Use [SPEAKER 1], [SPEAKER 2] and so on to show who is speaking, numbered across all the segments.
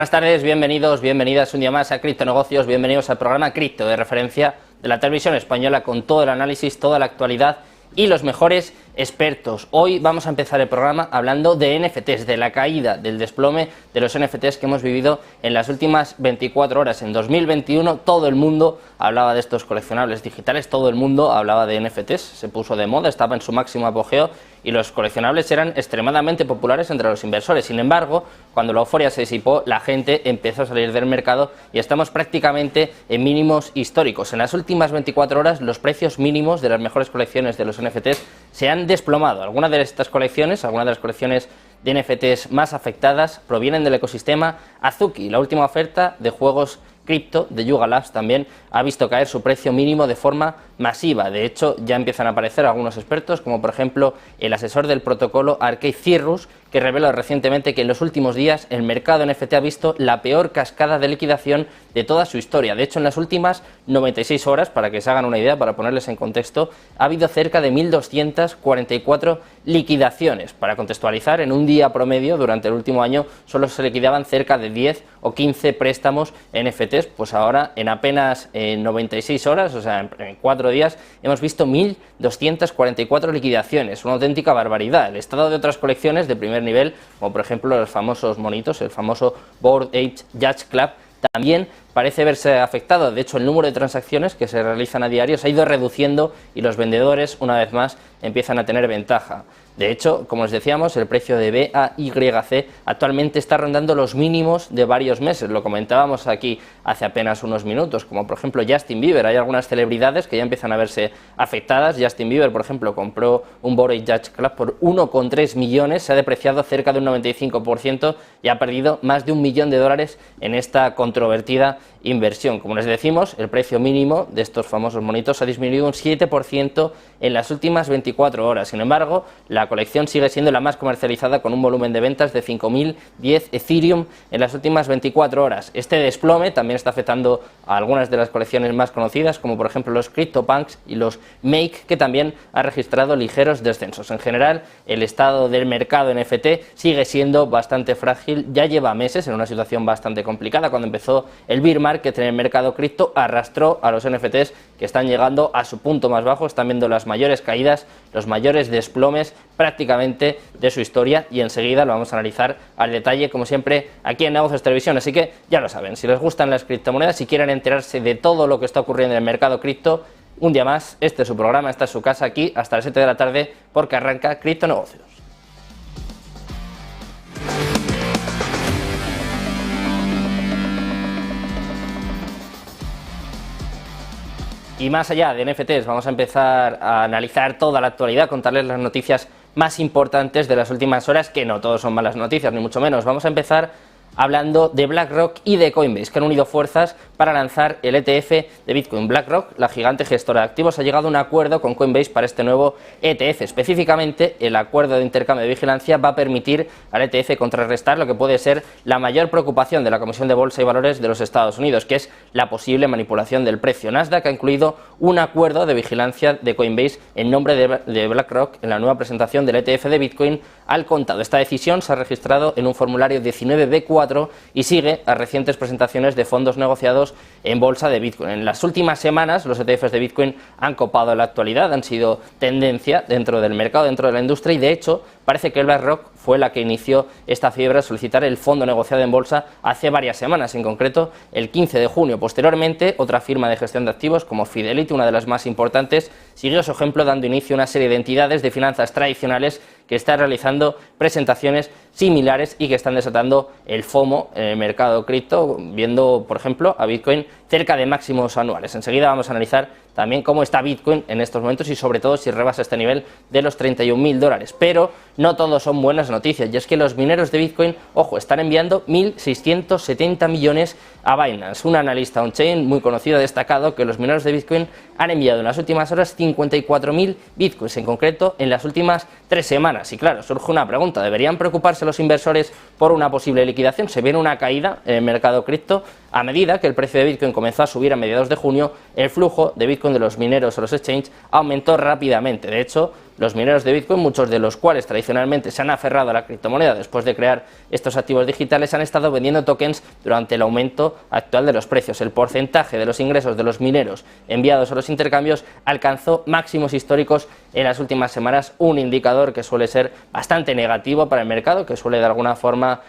[SPEAKER 1] Buenas tardes, bienvenidos, bienvenidas un día más a Criptonegocios, bienvenidos al programa Cripto de referencia de la televisión española con todo el análisis, toda la actualidad y los mejores expertos. Hoy vamos a empezar el programa hablando de NFTs, de la caída, del desplome de los NFTs que hemos vivido en las últimas 24 horas. En 2021 todo el mundo hablaba de estos coleccionables digitales, todo el mundo hablaba de NFTs, se puso de moda, estaba en su máximo apogeo y los coleccionables eran extremadamente populares entre los inversores. Sin embargo, cuando la euforia se disipó, la gente empezó a salir del mercado y estamos prácticamente en mínimos históricos. En las últimas 24 horas los precios mínimos de las mejores colecciones de los NFTs se han desplomado. Algunas de estas colecciones, algunas de las colecciones de NFTs más afectadas provienen del ecosistema Azuki. La última oferta de juegos cripto de Yuga Labs también ha visto caer su precio mínimo de forma masiva. De hecho, ya empiezan a aparecer algunos expertos, como por ejemplo el asesor del protocolo Arcade Cirrus, que reveló recientemente que en los últimos días el mercado NFT ha visto la peor cascada de liquidación de toda su historia. De hecho, en las últimas 96 horas, para que se hagan una idea, para ponerles en contexto, ha habido cerca de 1.244 liquidaciones. Para contextualizar, en un día promedio durante el último año solo se liquidaban cerca de 10 o 15 préstamos NFTs, pues ahora en apenas 96 horas, o sea, en 4 días, hemos visto 1.244 liquidaciones, una auténtica barbaridad. El estado de otras colecciones de primer nivel, como por ejemplo los famosos monitos, el famoso Bored Ape Yacht Club, también parece verse afectado. De hecho, el número de transacciones que se realizan a diario se ha ido reduciendo y los vendedores, una vez más, empiezan a tener ventaja. De hecho, como les decíamos, el precio de BAYC actualmente está rondando los mínimos de varios meses. Lo comentábamos aquí hace apenas unos minutos, como por ejemplo Justin Bieber. Hay algunas celebridades que ya empiezan a verse afectadas. Justin Bieber, por ejemplo, compró un Bored Yacht Club por 1,3 millones, se ha depreciado cerca de un 95% y ha perdido más de $1 millón en esta controvertida inversión. Como les decimos, el precio mínimo de estos famosos monitos ha disminuido un 7% en las últimas 24 horas. Sin embargo, la colección sigue siendo la más comercializada, con un volumen de ventas de 5.010 Ethereum en las últimas 24 horas. Este desplome también está afectando a algunas de las colecciones más conocidas, como por ejemplo los CryptoPunks y los Make, que también han registrado ligeros descensos. En general, el estado del mercado NFT sigue siendo bastante frágil, ya lleva meses en una situación bastante complicada. Cuando empezó el bear market en el mercado cripto, arrastró a los NFTs, que están llegando a su punto más bajo, están viendo las mayores caídas, los mayores desplomes prácticamente de su historia, y enseguida lo vamos a analizar al detalle, como siempre, aquí en Negocios Televisión. Así que ya lo saben, si les gustan las criptomonedas, si quieren enterarse de todo lo que está ocurriendo en el mercado cripto, un día más, este es su programa, esta es su casa, aquí hasta las 7 de la tarde, porque arranca Criptonegocios. Y más allá de NFTs, vamos a empezar a analizar toda la actualidad, contarles las noticias más importantes de las últimas horas, que no todos son malas noticias, ni mucho menos. Vamos a empezar hablando de BlackRock y de Coinbase, que han unido fuerzas para lanzar el ETF de Bitcoin. BlackRock, la gigante gestora de activos, ha llegado a un acuerdo con Coinbase para este nuevo ETF. Específicamente, el acuerdo de intercambio de vigilancia va a permitir al ETF contrarrestar lo que puede ser la mayor preocupación de la Comisión de Bolsa y Valores de los Estados Unidos, que es la posible manipulación del precio. Nasdaq ha incluido un acuerdo de vigilancia de Coinbase en nombre de BlackRock en la nueva presentación del ETF de Bitcoin al contado. Esta decisión se ha registrado en un formulario 19B4 y sigue a recientes presentaciones de fondos negociados en bolsa de Bitcoin. En las últimas semanas los ETFs de Bitcoin han copado la actualidad, han sido tendencia dentro del mercado, dentro de la industria, y de hecho parece que BlackRock fue la que inició esta fiebre a solicitar el fondo negociado en bolsa hace varias semanas, en concreto el 15 de junio. Posteriormente, otra firma de gestión de activos como Fidelity, una de las más importantes, siguió su ejemplo dando inicio a una serie de entidades de finanzas tradicionales que están realizando presentaciones similares y que están desatando el FOMO en el mercado cripto, viendo, por ejemplo, a Bitcoin cerca de máximos anuales. Enseguida vamos a analizar también cómo está Bitcoin en estos momentos y sobre todo si rebasa este nivel de los $31.000. Pero no todo son buenas noticias, y es que los mineros de Bitcoin, ojo, están enviando 1.670 millones a Binance. Un analista on-chain muy conocido ha destacado que los mineros de Bitcoin han enviado en las últimas horas 54.000 Bitcoins, en concreto en las últimas 3 semanas. Y claro, surge una pregunta: ¿deberían preocuparse los inversores por una posible liquidación? Se viene una caída en el mercado cripto. A medida que el precio de Bitcoin comenzó a subir a mediados de junio, el flujo de Bitcoin de los mineros o los exchanges aumentó rápidamente. De hecho, los mineros de Bitcoin, muchos de los cuales tradicionalmente se han aferrado a la criptomoneda después de crear estos activos digitales, han estado vendiendo tokens durante el aumento actual de los precios. El porcentaje de los ingresos de los mineros enviados a los intercambios alcanzó máximos históricos en las últimas semanas, un indicador que suele ser bastante negativo para el mercado, que suele de alguna forma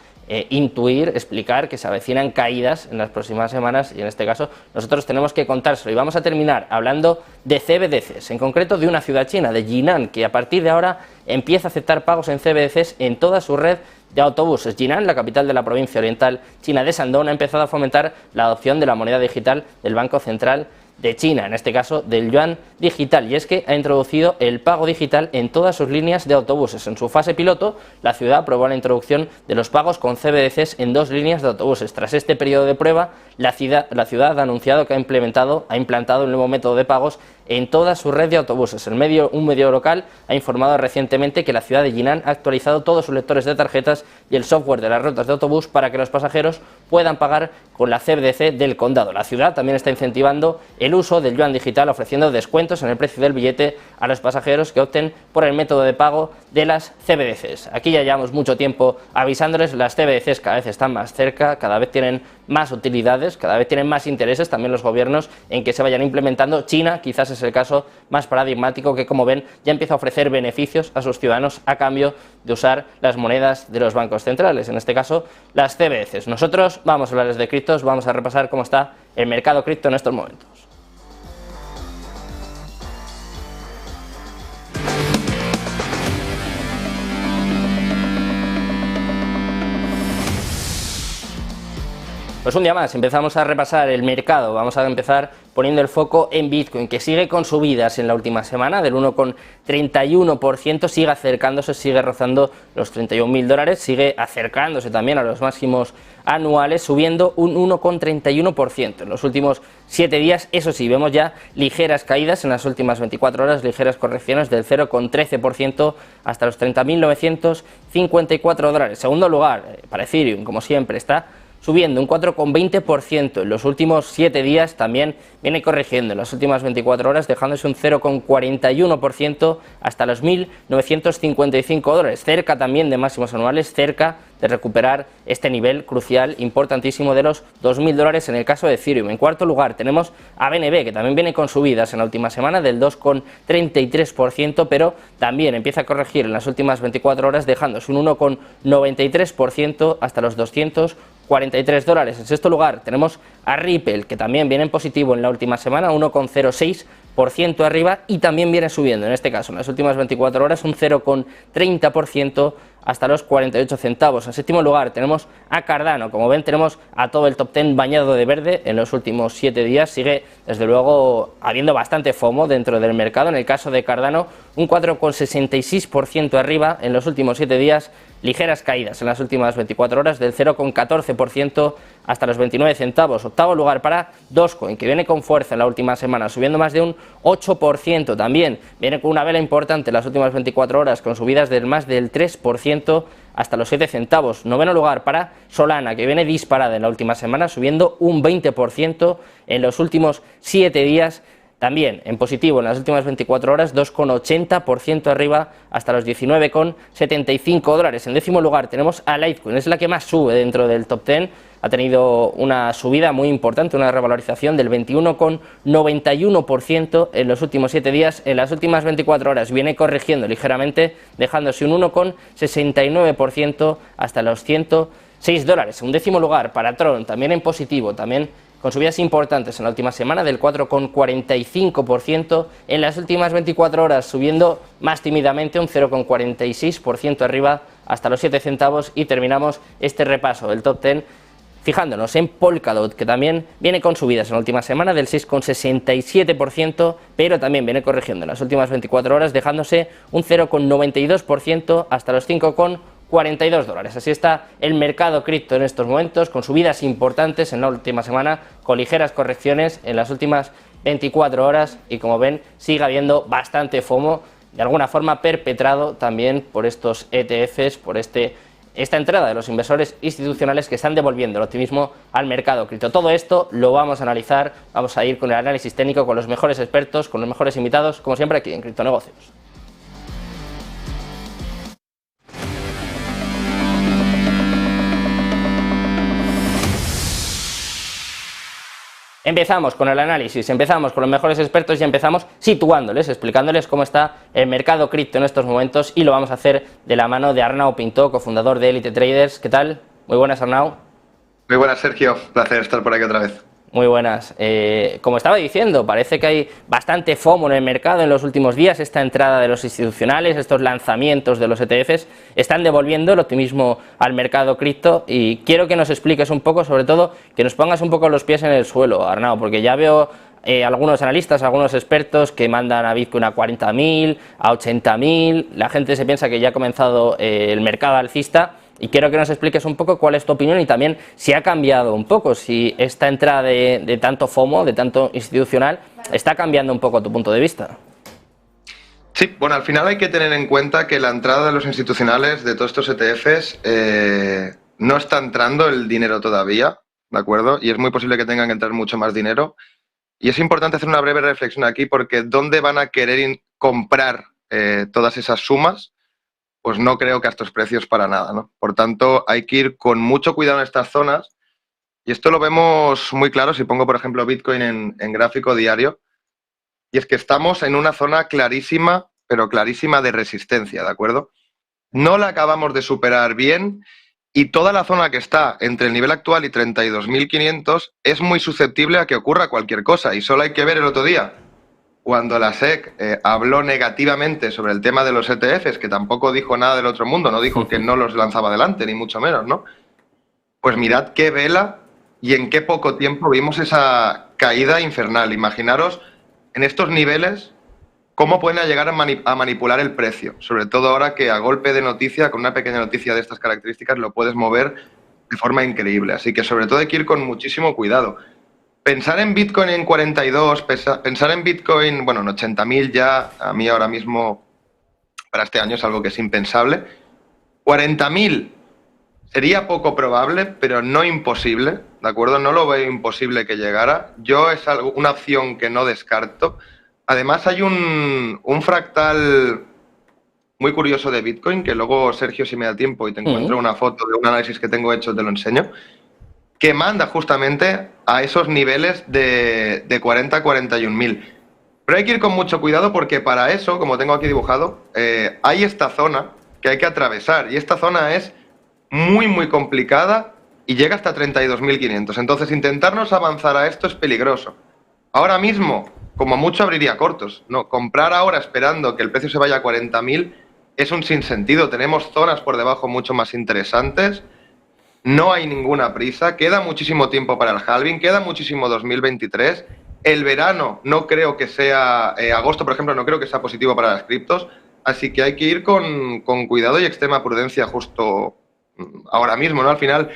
[SPEAKER 1] intuir, explicar que se avecinan caídas en las próximas semanas, y en este caso nosotros tenemos que contárselo. Y vamos a terminar hablando de CBDCs, en concreto de una ciudad china, de Jinan, que a partir de ahora empieza a aceptar pagos en CBDCs en toda su red de autobuses. Jinan, la capital de la provincia oriental china de Shandong, ha empezado a fomentar la adopción de la moneda digital del Banco Central de China, en este caso del yuan digital, y es que ha introducido el pago digital en todas sus líneas de autobuses. En su fase piloto, la ciudad aprobó la introducción de los pagos con CBDCs en 2 líneas de autobuses. Tras este periodo de prueba, la ciudad ha anunciado que ha implantado un nuevo método de pagos en toda su red de autobuses. Un medio local ha informado recientemente que la ciudad de Jinan ha actualizado todos sus lectores de tarjetas y el software de las rutas de autobús para que los pasajeros puedan pagar con la CBDC del condado. La ciudad también está incentivando el uso del yuan digital, ofreciendo descuentos en el precio del billete a los pasajeros que opten por el método de pago de las CBDCs. Aquí ya llevamos mucho tiempo avisándoles, las CBDCs cada vez están más cerca, cada vez tienen más utilidades, cada vez tienen más intereses también los gobiernos en que se vayan implementando. China quizás es el caso más paradigmático, que como ven ya empieza a ofrecer beneficios a sus ciudadanos a cambio de usar las monedas de los bancos centrales, en este caso las CBDCs. Nosotros vamos a hablarles de criptos, vamos a repasar cómo está el mercado cripto en estos momentos. Pues un día más empezamos a repasar el mercado. Vamos a empezar poniendo el foco en Bitcoin, que sigue con subidas en la última semana del 1,31%, sigue acercándose, sigue rozando los $31.000, sigue acercándose también a los máximos anuales, subiendo un 1,31% en los últimos 7 días. Eso sí, vemos ya ligeras caídas en las últimas 24 horas, ligeras correcciones del 0,13% hasta los $30.954. Segundo lugar, para Ethereum, como siempre, está subiendo un 4,20% en los últimos 7 días, también viene corrigiendo en las últimas 24 horas, dejándose un 0,41% hasta los $1.955, cerca también de máximos anuales, cerca de recuperar este nivel crucial, importantísimo, de los $2.000 en el caso de Ethereum. En cuarto lugar tenemos a BNB, que también viene con subidas en la última semana del 2,33%, pero también empieza a corregir en las últimas 24 horas, dejándose un 1,93% hasta los $243. En sexto lugar tenemos a Ripple, que también viene en positivo en la última semana, 1,06% arriba, y también viene subiendo, en este caso en las últimas 24 horas, un 0,30% hasta los 48 centavos. En séptimo lugar tenemos a Cardano. Como ven, tenemos a todo el top 10 bañado de verde en los últimos 7 días. Sigue desde luego habiendo bastante FOMO dentro del mercado. En el caso de Cardano, un 4,66% arriba en los últimos 7 días, ligeras caídas en las últimas 24 horas del 0,14% hasta los 29 centavos. Octavo lugar para Dogecoin, que viene con fuerza en la última semana, subiendo más de un 8%. También viene con una vela importante en las últimas 24 horas, con subidas del más del 3% hasta los 7 centavos. Noveno lugar para Solana, que viene disparada en la última semana, subiendo un 20% en los últimos 7 días. También en positivo en las últimas 24 horas, 2,80% arriba hasta los $19,75. En décimo lugar tenemos a Litecoin, es la que más sube dentro del top 10. Ha tenido una subida muy importante, una revalorización del 21,91% en los últimos 7 días. En las últimas 24 horas viene corrigiendo ligeramente, dejándose un 1,69% hasta los $106. Un décimo lugar para Tron, también en positivo, también con subidas importantes en la última semana del 4,45%, en las últimas 24 horas subiendo más tímidamente, un 0,46% arriba hasta los 7 centavos. Y terminamos este repaso del top 10 fijándonos en Polkadot, que también viene con subidas en la última semana del 6,67%, pero también viene corrigiendo en las últimas 24 horas, dejándose un 0,92% hasta los $5,42. Así está el mercado cripto en estos momentos, con subidas importantes en la última semana, con ligeras correcciones en las últimas 24 horas, y como ven sigue habiendo bastante FOMO, de alguna forma perpetrado también por estos ETFs, por esta entrada de los inversores institucionales que están devolviendo el optimismo al mercado cripto. Todo esto lo vamos a analizar, vamos a ir con el análisis técnico, con los mejores expertos, con los mejores invitados, como siempre aquí en Criptonegocios. Empezamos con el análisis, empezamos con los mejores expertos y empezamos situándoles, explicándoles cómo está el mercado cripto en estos momentos, y lo vamos a hacer de la mano de Arnau Pintó, cofundador de Elite Traders. ¿Qué tal? Muy buenas, Arnau.
[SPEAKER 2] Muy buenas, Sergio. Placer estar por aquí otra vez.
[SPEAKER 1] Muy buenas. Como estaba diciendo, parece que hay bastante FOMO en el mercado en los últimos días. Esta entrada de los institucionales, estos lanzamientos de los ETFs, están devolviendo el optimismo al mercado cripto, y quiero que nos expliques un poco, sobre todo, que nos pongas un poco los pies en el suelo, Arnau, porque ya veo algunos analistas, algunos expertos que mandan a Bitcoin a 40.000, a 80.000, la gente se piensa que ya ha comenzado el mercado alcista. Y quiero que nos expliques un poco cuál es tu opinión y también si ha cambiado un poco, si esta entrada de tanto FOMO, de tanto institucional, está cambiando un poco tu punto de vista.
[SPEAKER 2] Sí, bueno, al final hay que tener en cuenta que la entrada de los institucionales de todos estos ETFs no está entrando el dinero todavía, ¿de acuerdo? Y es muy posible que tengan que entrar mucho más dinero. Y es importante hacer una breve reflexión aquí, porque ¿dónde van a querer comprar todas esas sumas? Pues no creo que a estos precios para nada, ¿no? Por tanto, hay que ir con mucho cuidado en estas zonas, y esto lo vemos muy claro si pongo, por ejemplo, Bitcoin en gráfico diario, y es que estamos en una zona clarísima, pero clarísima de resistencia, ¿de acuerdo? No la acabamos de superar bien, y toda la zona que está entre el nivel actual y 32.500 es muy susceptible a que ocurra cualquier cosa, y solo hay que ver el otro día, cuando la SEC habló negativamente sobre el tema de los ETFs, que tampoco dijo nada del otro mundo, no dijo que no los lanzaba adelante, ni mucho menos, ¿no? Pues mirad qué vela y en qué poco tiempo vimos esa caída infernal. Imaginaros en estos niveles cómo pueden llegar a manipular el precio, sobre todo ahora que a golpe de noticia, con una pequeña noticia de estas características, lo puedes mover de forma increíble. Así que sobre todo hay que ir con muchísimo cuidado. Pensar en Bitcoin en 42, pensar en Bitcoin, bueno, en 80.000 ya, a mí ahora mismo, para este año es algo que es impensable. 40.000 sería poco probable, pero no imposible, ¿de acuerdo? No lo veo imposible que llegara. Yo es una opción que no descarto. Además hay un fractal muy curioso de Bitcoin, que luego, Sergio, si me da tiempo y te encuentro una foto de un análisis que tengo hecho, te lo enseño, que manda justamente a esos niveles de 40 a 41.000. Pero hay que ir con mucho cuidado, porque para eso, como tengo aquí dibujado, hay esta zona que hay que atravesar, y esta zona es muy, muy complicada y llega hasta 32.500. Entonces, intentarnos avanzar a esto es peligroso. Ahora mismo, como mucho, abriría cortos, ¿no? Comprar ahora esperando que el precio se vaya a 40.000 es un sinsentido. Tenemos zonas por debajo mucho más interesantes. No hay ninguna prisa, queda muchísimo tiempo para el halving, queda muchísimo 2023. El verano no creo que sea, agosto por ejemplo, no creo que sea positivo para las criptos, así que hay que ir con cuidado y extrema prudencia justo ahora mismo, ¿no? Al final,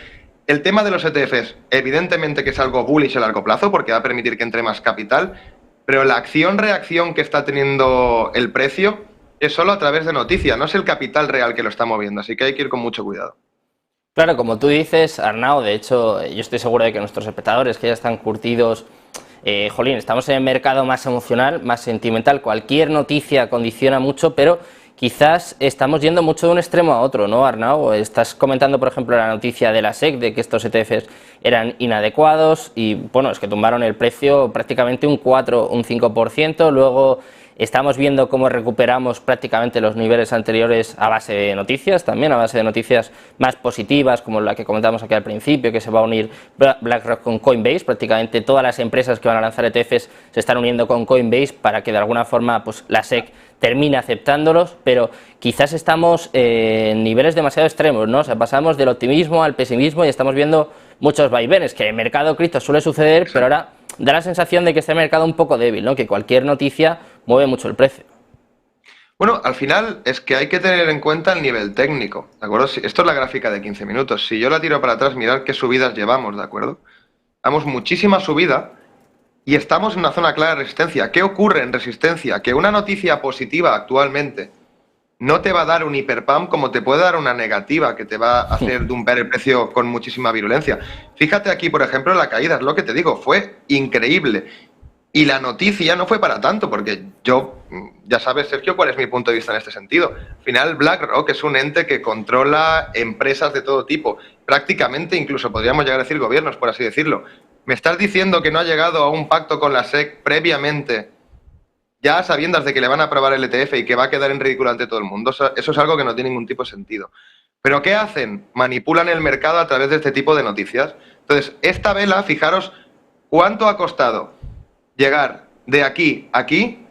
[SPEAKER 2] el tema de los ETFs, evidentemente que es algo bullish a largo plazo, porque va a permitir que entre más capital, pero la acción-reacción que está teniendo el precio es solo a través de noticias, no es el capital real que lo está moviendo, así que hay que ir con mucho cuidado.
[SPEAKER 1] Claro, como tú dices, Arnau, de hecho, yo estoy seguro de que nuestros espectadores que ya están curtidos, jolín, estamos en el mercado más emocional, más sentimental, cualquier noticia condiciona mucho, pero quizás estamos yendo mucho de un extremo a otro, ¿no, Arnau? Estás comentando, por ejemplo, la noticia de la SEC de que estos ETFs eran inadecuados y, bueno, es que tumbaron el precio prácticamente un 4, un 5%, luego estamos viendo cómo recuperamos prácticamente los niveles anteriores a base de noticias, también a base de noticias más positivas, como la que comentamos aquí al principio, que se va a unir BlackRock con Coinbase. Prácticamente todas las empresas que van a lanzar ETFs se están uniendo con Coinbase para que de alguna forma pues, la SEC termine aceptándolos, pero quizás estamos en niveles demasiado extremos, ¿no? O sea, pasamos del optimismo al pesimismo y estamos viendo muchos vaivenes, que en el mercado cripto suele suceder, pero ahora da la sensación de que está el mercado un poco débil, ¿no? Que cualquier noticia mueve mucho el precio.
[SPEAKER 2] Bueno, al final es que hay que tener en cuenta el nivel técnico, ¿de acuerdo? Esto es la gráfica de 15 minutos. Si yo la tiro para atrás, mirad qué subidas llevamos, ¿de acuerdo? Damos muchísima subida y estamos en una zona clara de resistencia. ¿Qué ocurre en resistencia? Que una noticia positiva actualmente no te va a dar un hiperpump como te puede dar una negativa que te va a hacer dumpear el precio con muchísima virulencia. Fíjate aquí, por ejemplo, la caída, es lo que te digo, fue increíble. Y la noticia no fue para tanto, porque yo, ya sabes, Sergio, cuál es mi punto de vista en este sentido. Al final, BlackRock es un ente que controla empresas de todo tipo, prácticamente incluso podríamos llegar a decir gobiernos, por así decirlo. ¿Me estás diciendo que no ha llegado a un pacto con la SEC previamente, ya sabiendas de que le van a aprobar el ETF y que va a quedar en ridículo ante todo el mundo? Eso es algo que no tiene ningún tipo de sentido. ¿Pero qué hacen? Manipulan el mercado a través de este tipo de noticias. Entonces, esta vela, fijaros cuánto ha costado llegar de aquí a aquí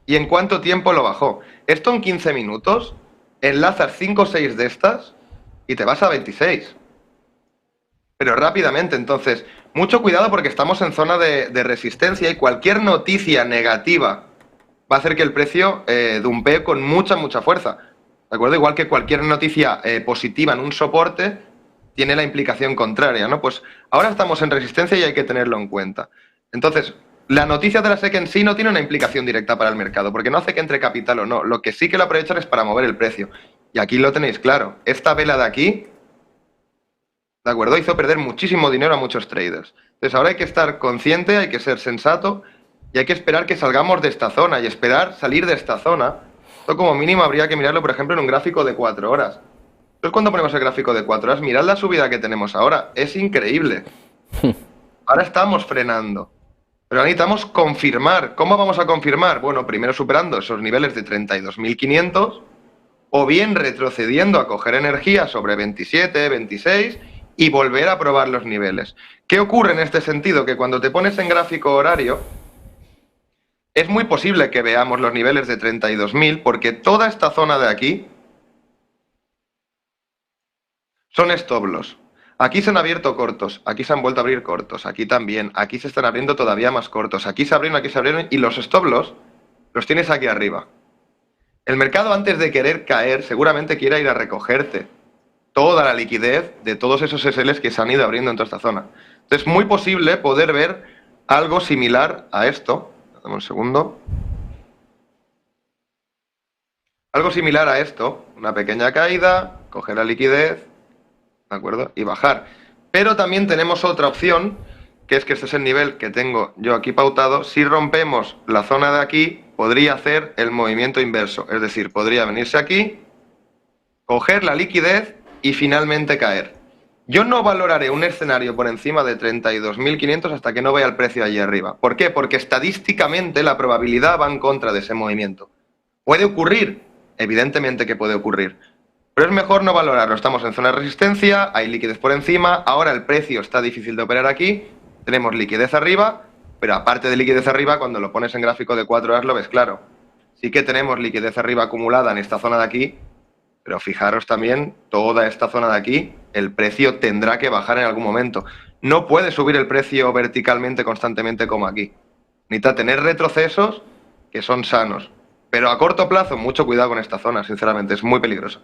[SPEAKER 2] y en cuánto tiempo lo bajó. Esto en 15 minutos, enlazas 5 o 6 de estas y te vas a 26. Pero rápidamente, entonces, mucho cuidado porque estamos en zona de resistencia y cualquier noticia negativa va a hacer que el precio dumpee con mucha fuerza. ¿De acuerdo? Igual que cualquier noticia positiva en un soporte tiene la implicación contraria, ¿no? Pues ahora estamos en resistencia y hay que tenerlo en cuenta. Entonces, la noticia de la SEC en sí no tiene una implicación directa para el mercado, porque no hace que entre capital o no. Lo que sí que lo aprovechan es para mover el precio. Y aquí lo tenéis claro. Esta vela de aquí, ¿de acuerdo? Hizo perder muchísimo dinero a muchos traders. Entonces ahora hay que estar consciente, hay que ser sensato y hay que esperar que salgamos de esta zona y esperar salir de esta zona. Esto como mínimo habría que mirarlo, por ejemplo, en un gráfico de 4 horas. Entonces cuando ponemos el gráfico de 4 horas, mirad la subida que tenemos ahora. Es increíble. Ahora estamos frenando. Pero necesitamos confirmar. ¿Cómo vamos a confirmar? Bueno, primero superando esos niveles de 32.500 o bien retrocediendo a coger energía sobre 27, 26 y volver a probar los niveles. ¿Qué ocurre en este sentido? Que cuando te pones en gráfico horario es muy posible que veamos los niveles de 32.000 porque toda esta zona de aquí son stop loss. Aquí se han abierto cortos, aquí se han vuelto a abrir cortos, aquí también, aquí se están abriendo todavía más cortos, aquí se abrieron y los stop loss los tienes aquí arriba. El mercado antes de querer caer seguramente quiera ir a recogerte toda la liquidez de todos esos SLs que se han ido abriendo en toda esta zona. Entonces es muy posible poder ver algo similar a esto. Dame un segundo. Algo similar a esto, una pequeña caída, coger la liquidez, ¿de acuerdo? Y bajar. Pero también tenemos otra opción, que es que este es el nivel que tengo yo aquí pautado. Si rompemos la zona de aquí, podría hacer el movimiento inverso. Es decir, podría venirse aquí, coger la liquidez y finalmente caer. Yo no valoraré un escenario por encima de 32.500 hasta que no vea el precio allí arriba. ¿Por qué? Porque estadísticamente la probabilidad va en contra de ese movimiento. ¿Puede ocurrir? Evidentemente que puede ocurrir. Pero es mejor no valorarlo. Estamos en zona de resistencia, hay liquidez por encima, ahora el precio está difícil de operar aquí, tenemos liquidez arriba, pero aparte de liquidez arriba, cuando lo pones en gráfico de 4 horas lo ves claro. Sí que tenemos liquidez arriba acumulada en esta zona de aquí, pero fijaros también, toda esta zona de aquí, el precio tendrá que bajar en algún momento. No puede subir el precio verticalmente constantemente como aquí. Necesita tener retrocesos que son sanos. Pero a corto plazo, mucho cuidado con esta zona, sinceramente, es muy peligrosa.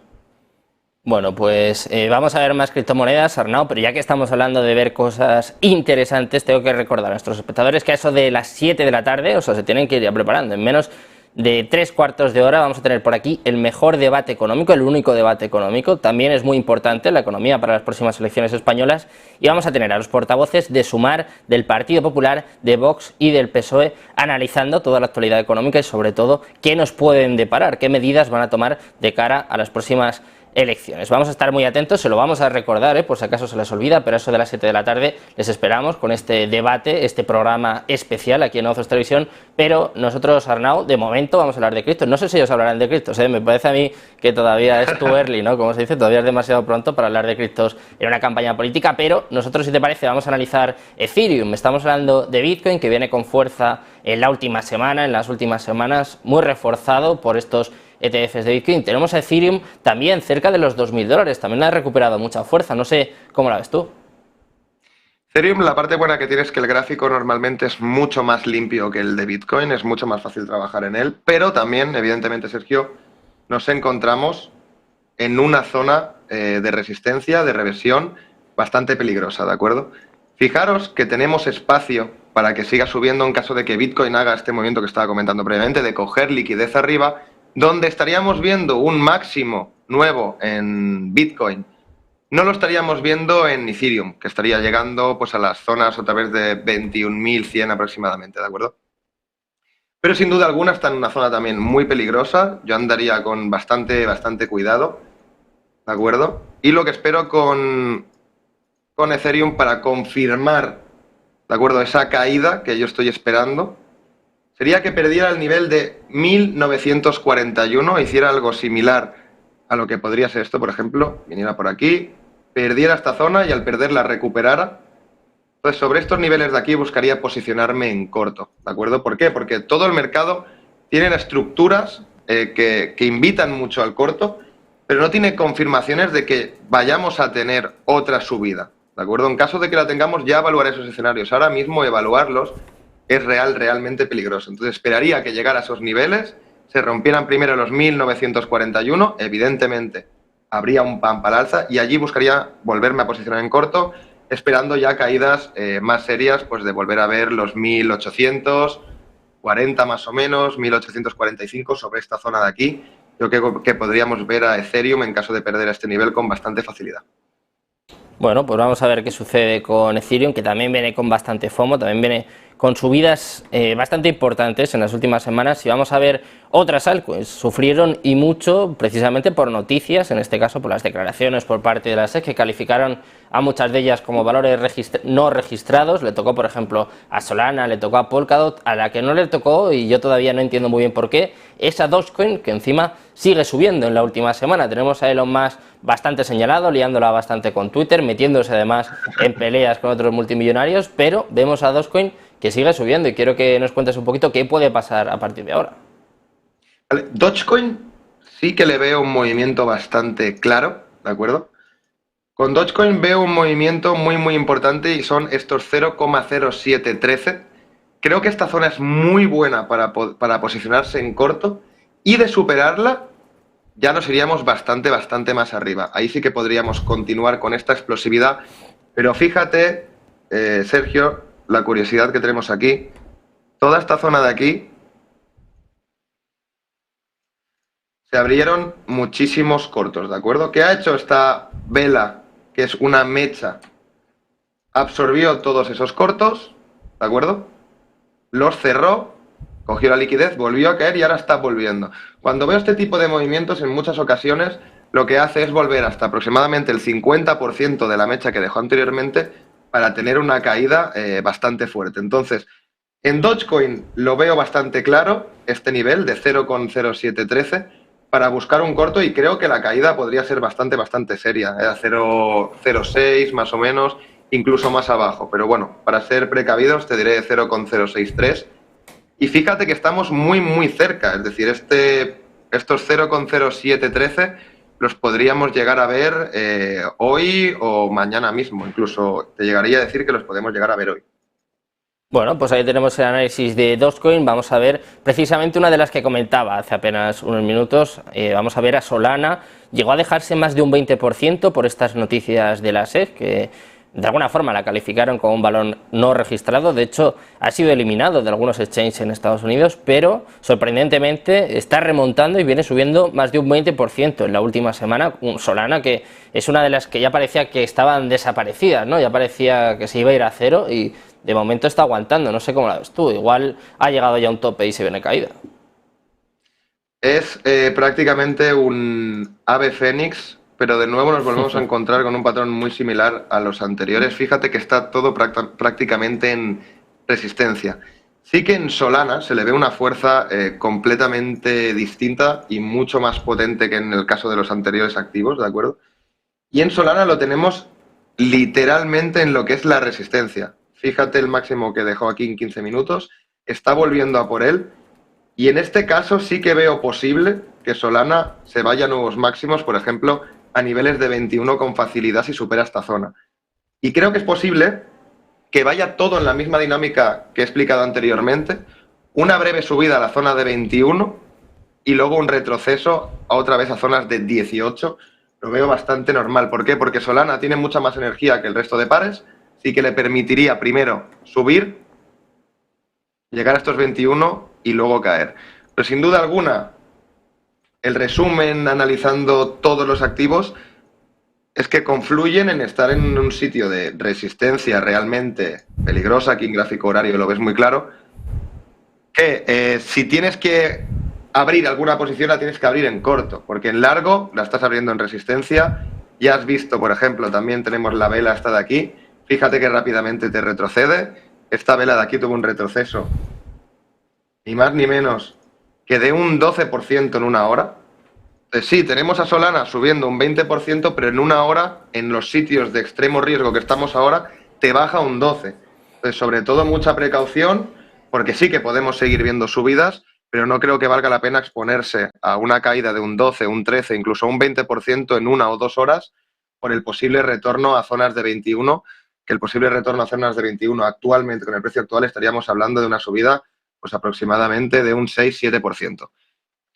[SPEAKER 1] Bueno, pues vamos a ver más criptomonedas, Arnau, pero ya que estamos hablando de ver cosas interesantes, tengo que recordar a nuestros espectadores que a eso de las 7 de la tarde, o sea, se tienen que ir ya preparando. En menos de 3/4 de hora vamos a tener por aquí el mejor debate económico, el único debate económico. También es muy importante la economía para las próximas elecciones españolas. Y vamos a tener a los portavoces de Sumar, del Partido Popular, de Vox y del PSOE analizando toda la actualidad económica y sobre todo qué nos pueden deparar, qué medidas van a tomar de cara a las próximas elecciones. Vamos a estar muy atentos, se lo vamos a recordar, por si acaso se les olvida, pero eso de las 7 de la tarde les esperamos con este debate, este programa especial aquí en Ozos Televisión, pero nosotros, Arnau, de momento vamos a hablar de criptos. No sé si ellos hablarán de criptos, me parece a mí que todavía es too early, ¿no? Como se dice, todavía es demasiado pronto para hablar de criptos en una campaña política, pero nosotros, si te parece, vamos a analizar Ethereum. Estamos hablando de Bitcoin, que viene con fuerza en la última semana, en las últimas semanas, muy reforzado por estos ETFs de Bitcoin. Tenemos a Ethereum también cerca de los $2.000, también ha recuperado mucha fuerza, no sé cómo la ves tú.
[SPEAKER 2] Ethereum, la parte buena que tiene es que el gráfico normalmente es mucho más limpio que el de Bitcoin, es mucho más fácil trabajar en él, pero también, evidentemente, Sergio, nos encontramos en una zona de resistencia, de reversión, bastante peligrosa, ¿de acuerdo? Fijaros que tenemos espacio para que siga subiendo en caso de que Bitcoin haga este movimiento que estaba comentando previamente, de coger liquidez arriba, donde estaríamos viendo un máximo nuevo en Bitcoin. No lo estaríamos viendo en Ethereum, que estaría llegando pues a las zonas otra vez de 21.100 aproximadamente, ¿de acuerdo? pero sin duda alguna está en una zona también muy peligrosa. Yo andaría con bastante cuidado, ¿de acuerdo? Y lo que espero con Ethereum para confirmar, ¿de acuerdo?, esa caída que yo estoy esperando, sería que perdiera el nivel de 1941, hiciera algo similar a lo que podría ser esto, por ejemplo, viniera por aquí, perdiera esta zona y al perderla recuperara. Entonces, sobre estos niveles de aquí buscaría posicionarme en corto, ¿de acuerdo? ¿Por qué? Porque todo el mercado tiene estructuras que invitan mucho al corto, pero no tiene confirmaciones de que vayamos a tener otra subida, ¿de acuerdo? En caso de que la tengamos, ya evaluaré esos escenarios. Ahora mismo evaluarlos es realmente peligroso. Entonces esperaría que llegara a esos niveles, se rompieran primero los 1941, evidentemente habría un pump al alza y allí buscaría volverme a posicionar en corto, esperando ya caídas más serias, pues de volver a ver los 1840 más o menos, 1845 sobre esta zona de aquí. Yo creo que podríamos ver a Ethereum en caso de perder a este nivel con bastante facilidad.
[SPEAKER 1] Bueno, pues vamos a ver qué sucede con Ethereum, que también viene con bastante FOMO, también viene con subidas bastante importantes en las últimas semanas, y vamos a ver otras altcoins. Sufrieron y mucho precisamente por noticias, en este caso por las declaraciones por parte de la SEC, que calificaron a muchas de ellas como valores no registrados. Le tocó, por ejemplo, a Solana, le tocó a Polkadot. A la que no le tocó, y yo todavía no entiendo muy bien por qué, es a Dogecoin, que encima sigue subiendo en la última semana. Tenemos a Elon Musk bastante señalado, liándola bastante con Twitter, metiéndose además en peleas con otros multimillonarios, pero vemos a Dogecoin que sigue subiendo, y quiero que nos cuentes un poquito qué puede pasar a partir de ahora.
[SPEAKER 2] Vale, Dogecoin sí que le veo un movimiento bastante claro, ¿de acuerdo? Con Dogecoin veo un movimiento muy importante y son estos 0,0713. Creo que esta zona es muy buena para posicionarse en corto, y de superarla ya nos iríamos bastante más arriba. Ahí sí que podríamos continuar con esta explosividad, pero fíjate, Sergio, la curiosidad que tenemos aquí, toda esta zona de aquí, se abrieron muchísimos cortos, ¿de acuerdo? ¿Qué ha hecho esta vela, que es una mecha? Absorbió todos esos cortos, ¿de acuerdo? Los cerró, cogió la liquidez, volvió a caer y ahora está volviendo. Cuando veo este tipo de movimientos, en muchas ocasiones lo que hace es volver hasta aproximadamente el 50% de la mecha que dejó anteriormente para tener una caída bastante fuerte. Entonces, en Dogecoin lo veo bastante claro, este nivel de 0,0713, para buscar un corto, y creo que la caída podría ser bastante seria, a 0,06 más o menos, incluso más abajo. Pero bueno, para ser precavidos te diré 0,063. Y fíjate que estamos muy cerca, es decir, estos 0,0713 los podríamos llegar a ver hoy o mañana mismo. Incluso te llegaría a decir que los podemos llegar a ver hoy.
[SPEAKER 1] Bueno, pues ahí tenemos el análisis de Dogecoin. Vamos a ver precisamente una de las que comentaba hace apenas unos minutos. Vamos a ver a Solana. Llegó a dejarse más de un 20% por estas noticias de la SEC, que de alguna forma la calificaron como un valor no registrado. De hecho, ha sido eliminado de algunos exchanges en Estados Unidos, pero sorprendentemente está remontando y viene subiendo más de un 20% en la última semana. Solana, que es una de las que ya parecía que estaban desaparecidas, ¿no? Ya parecía que se iba a ir a cero, y de momento está aguantando. No sé cómo la ves tú, igual ha llegado ya a un tope y se viene caída.
[SPEAKER 2] Es prácticamente un ave fénix, pero de nuevo nos volvemos a encontrar con un patrón muy similar a los anteriores. Fíjate que está todo prácticamente en resistencia. Sí que en Solana se le ve una fuerza completamente distinta y mucho más potente que en el caso de los anteriores activos, ¿de acuerdo? Y en Solana lo tenemos literalmente en lo que es la resistencia. Fíjate el máximo que dejó aquí en 15 minutos, está volviendo a por él, y en este caso sí que veo posible que Solana se vaya a nuevos máximos, por ejemplo, a niveles de 21 con facilidad si supera esta zona. Y creo que es posible que vaya todo en la misma dinámica que he explicado anteriormente, una breve subida a la zona de 21 y luego un retroceso a otra vez a zonas de 18. Lo veo bastante normal. ¿Por qué? Porque Solana tiene mucha más energía que el resto de pares, sí que le permitiría primero subir, llegar a estos 21 y luego caer. Pero sin duda alguna, el resumen analizando todos los activos es que confluyen en estar en un sitio de resistencia realmente peligrosa. Aquí en gráfico horario lo ves muy claro, que si tienes que abrir alguna posición la tienes que abrir en corto, porque en largo la estás abriendo en resistencia. Ya has visto, por ejemplo, también tenemos la vela esta de aquí. Fíjate que rápidamente te retrocede. Esta vela de aquí tuvo un retroceso, ni más ni menos que de un 12% en una hora. Entonces, sí, tenemos a Solana subiendo un 20%, pero en una hora, en los sitios de extremo riesgo que estamos ahora, te baja un 12%. Entonces, sobre todo, mucha precaución, porque sí que podemos seguir viendo subidas, pero no creo que valga la pena exponerse a una caída de un 12, un 13, incluso un 20% en 1 o 2 horas por el posible retorno a zonas de 21, que el posible retorno a zonas de 21 actualmente, con el precio actual, estaríamos hablando de una subida pues aproximadamente de un 6-7%.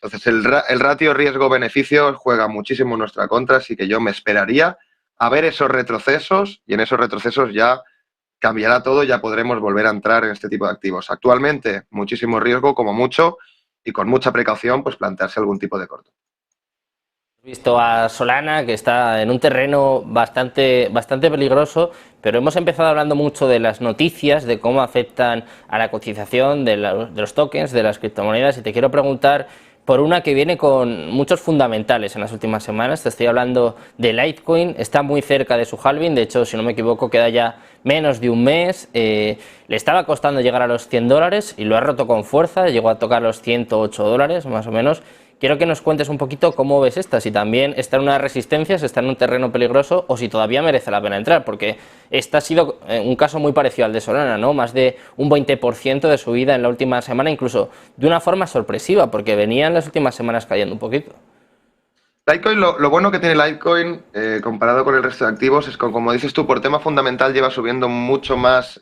[SPEAKER 2] Entonces, el ratio riesgo-beneficio juega muchísimo en nuestra contra, así que yo me esperaría a ver esos retrocesos y en esos retrocesos ya cambiará todo, ya podremos volver a entrar en este tipo de activos. Actualmente, muchísimo riesgo, como mucho, y con mucha precaución, pues plantearse algún tipo de corto.
[SPEAKER 1] Visto a Solana, que está en un terreno bastante peligroso, pero hemos empezado hablando mucho de las noticias, de cómo afectan a la cotización de los tokens, de las criptomonedas, y te quiero preguntar por una que viene con muchos fundamentales en las últimas semanas. Te estoy hablando de Litecoin, está muy cerca de su halving, de hecho, si no me equivoco, queda ya menos de un mes, le estaba costando llegar a los $100 y lo ha roto con fuerza, llegó a tocar los $108 más o menos. Quiero que nos cuentes un poquito cómo ves esta, si también está en una resistencia, si está en un terreno peligroso o si todavía merece la pena entrar, porque esta ha sido un caso muy parecido al de Solana, ¿no? Más de un 20% de subida en la última semana, incluso de una forma sorpresiva, porque venía en las últimas semanas cayendo un poquito.
[SPEAKER 2] Litecoin, lo bueno que tiene Litecoin comparado con el resto de activos es que, como dices tú, por tema fundamental lleva subiendo mucho más,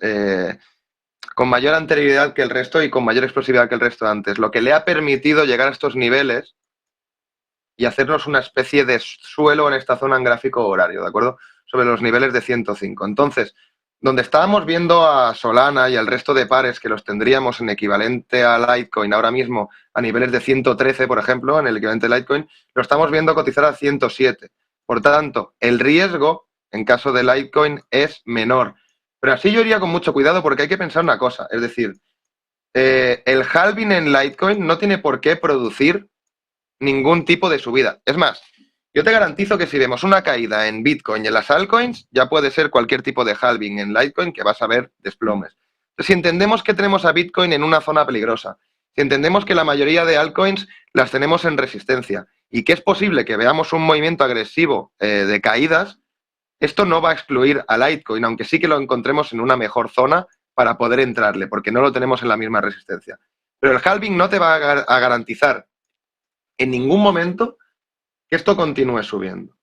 [SPEAKER 2] con mayor anterioridad que el resto y con mayor explosividad que el resto antes, lo que le ha permitido llegar a estos niveles y hacernos una especie de suelo en esta zona en gráfico horario, ¿de acuerdo? Sobre los niveles de 105. Entonces, donde estábamos viendo a Solana y al resto de pares que los tendríamos en equivalente a Litecoin ahora mismo a niveles de 113, por ejemplo, en el equivalente de Litecoin, lo estamos viendo cotizar a 107. Por tanto, el riesgo en caso de Litecoin es menor. Pero así yo iría con mucho cuidado porque hay que pensar una cosa, es decir, el halving en Litecoin no tiene por qué producir ningún tipo de subida. Es más, yo te garantizo que si vemos una caída en Bitcoin y en las altcoins, ya puede ser cualquier tipo de halving en Litecoin que vas a ver desplomes. Entonces, si entendemos que tenemos a Bitcoin en una zona peligrosa, si entendemos que la mayoría de altcoins las tenemos en resistencia y que es posible que veamos un movimiento agresivo de caídas, esto no va a excluir a Litecoin, aunque sí que lo encontremos en una mejor zona para poder entrarle, porque no lo tenemos en la misma resistencia. Pero el halving no te va a garantizar en ningún momento que esto continúe subiendo.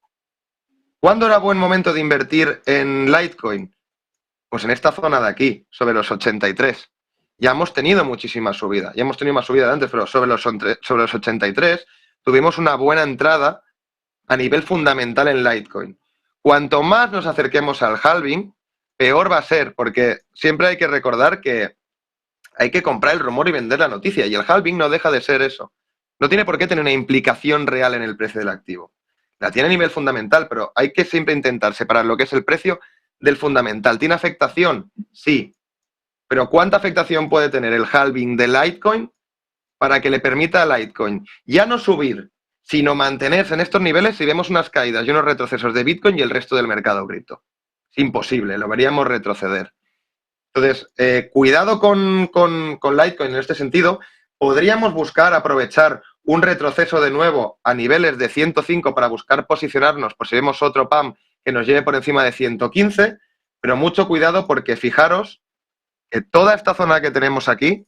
[SPEAKER 2] ¿Cuándo era buen momento de invertir en Litecoin? Pues en esta zona de aquí, sobre los 83. Ya hemos tenido muchísima subida, ya hemos tenido más subida de antes, pero sobre los 83 tuvimos una buena entrada a nivel fundamental en Litecoin. Cuanto más nos acerquemos al halving, peor va a ser, porque siempre hay que recordar que hay que comprar el rumor y vender la noticia, y el halving no deja de ser eso. No tiene por qué tener una implicación real en el precio del activo. La tiene a nivel fundamental, pero hay que siempre intentar separar lo que es el precio del fundamental. ¿Tiene afectación? Sí. Pero ¿cuánta afectación puede tener el halving de Litecoin para que le permita a Litecoin ya no subir, sino mantenerse en estos niveles si vemos unas caídas y unos retrocesos de Bitcoin y el resto del mercado cripto? Es imposible, lo veríamos retroceder. Entonces, cuidado con Litecoin en este sentido. Podríamos buscar aprovechar un retroceso de nuevo a niveles de 105 para buscar posicionarnos por si vemos otro PAM que nos lleve por encima de 115, pero mucho cuidado porque fijaros que toda esta zona que tenemos aquí,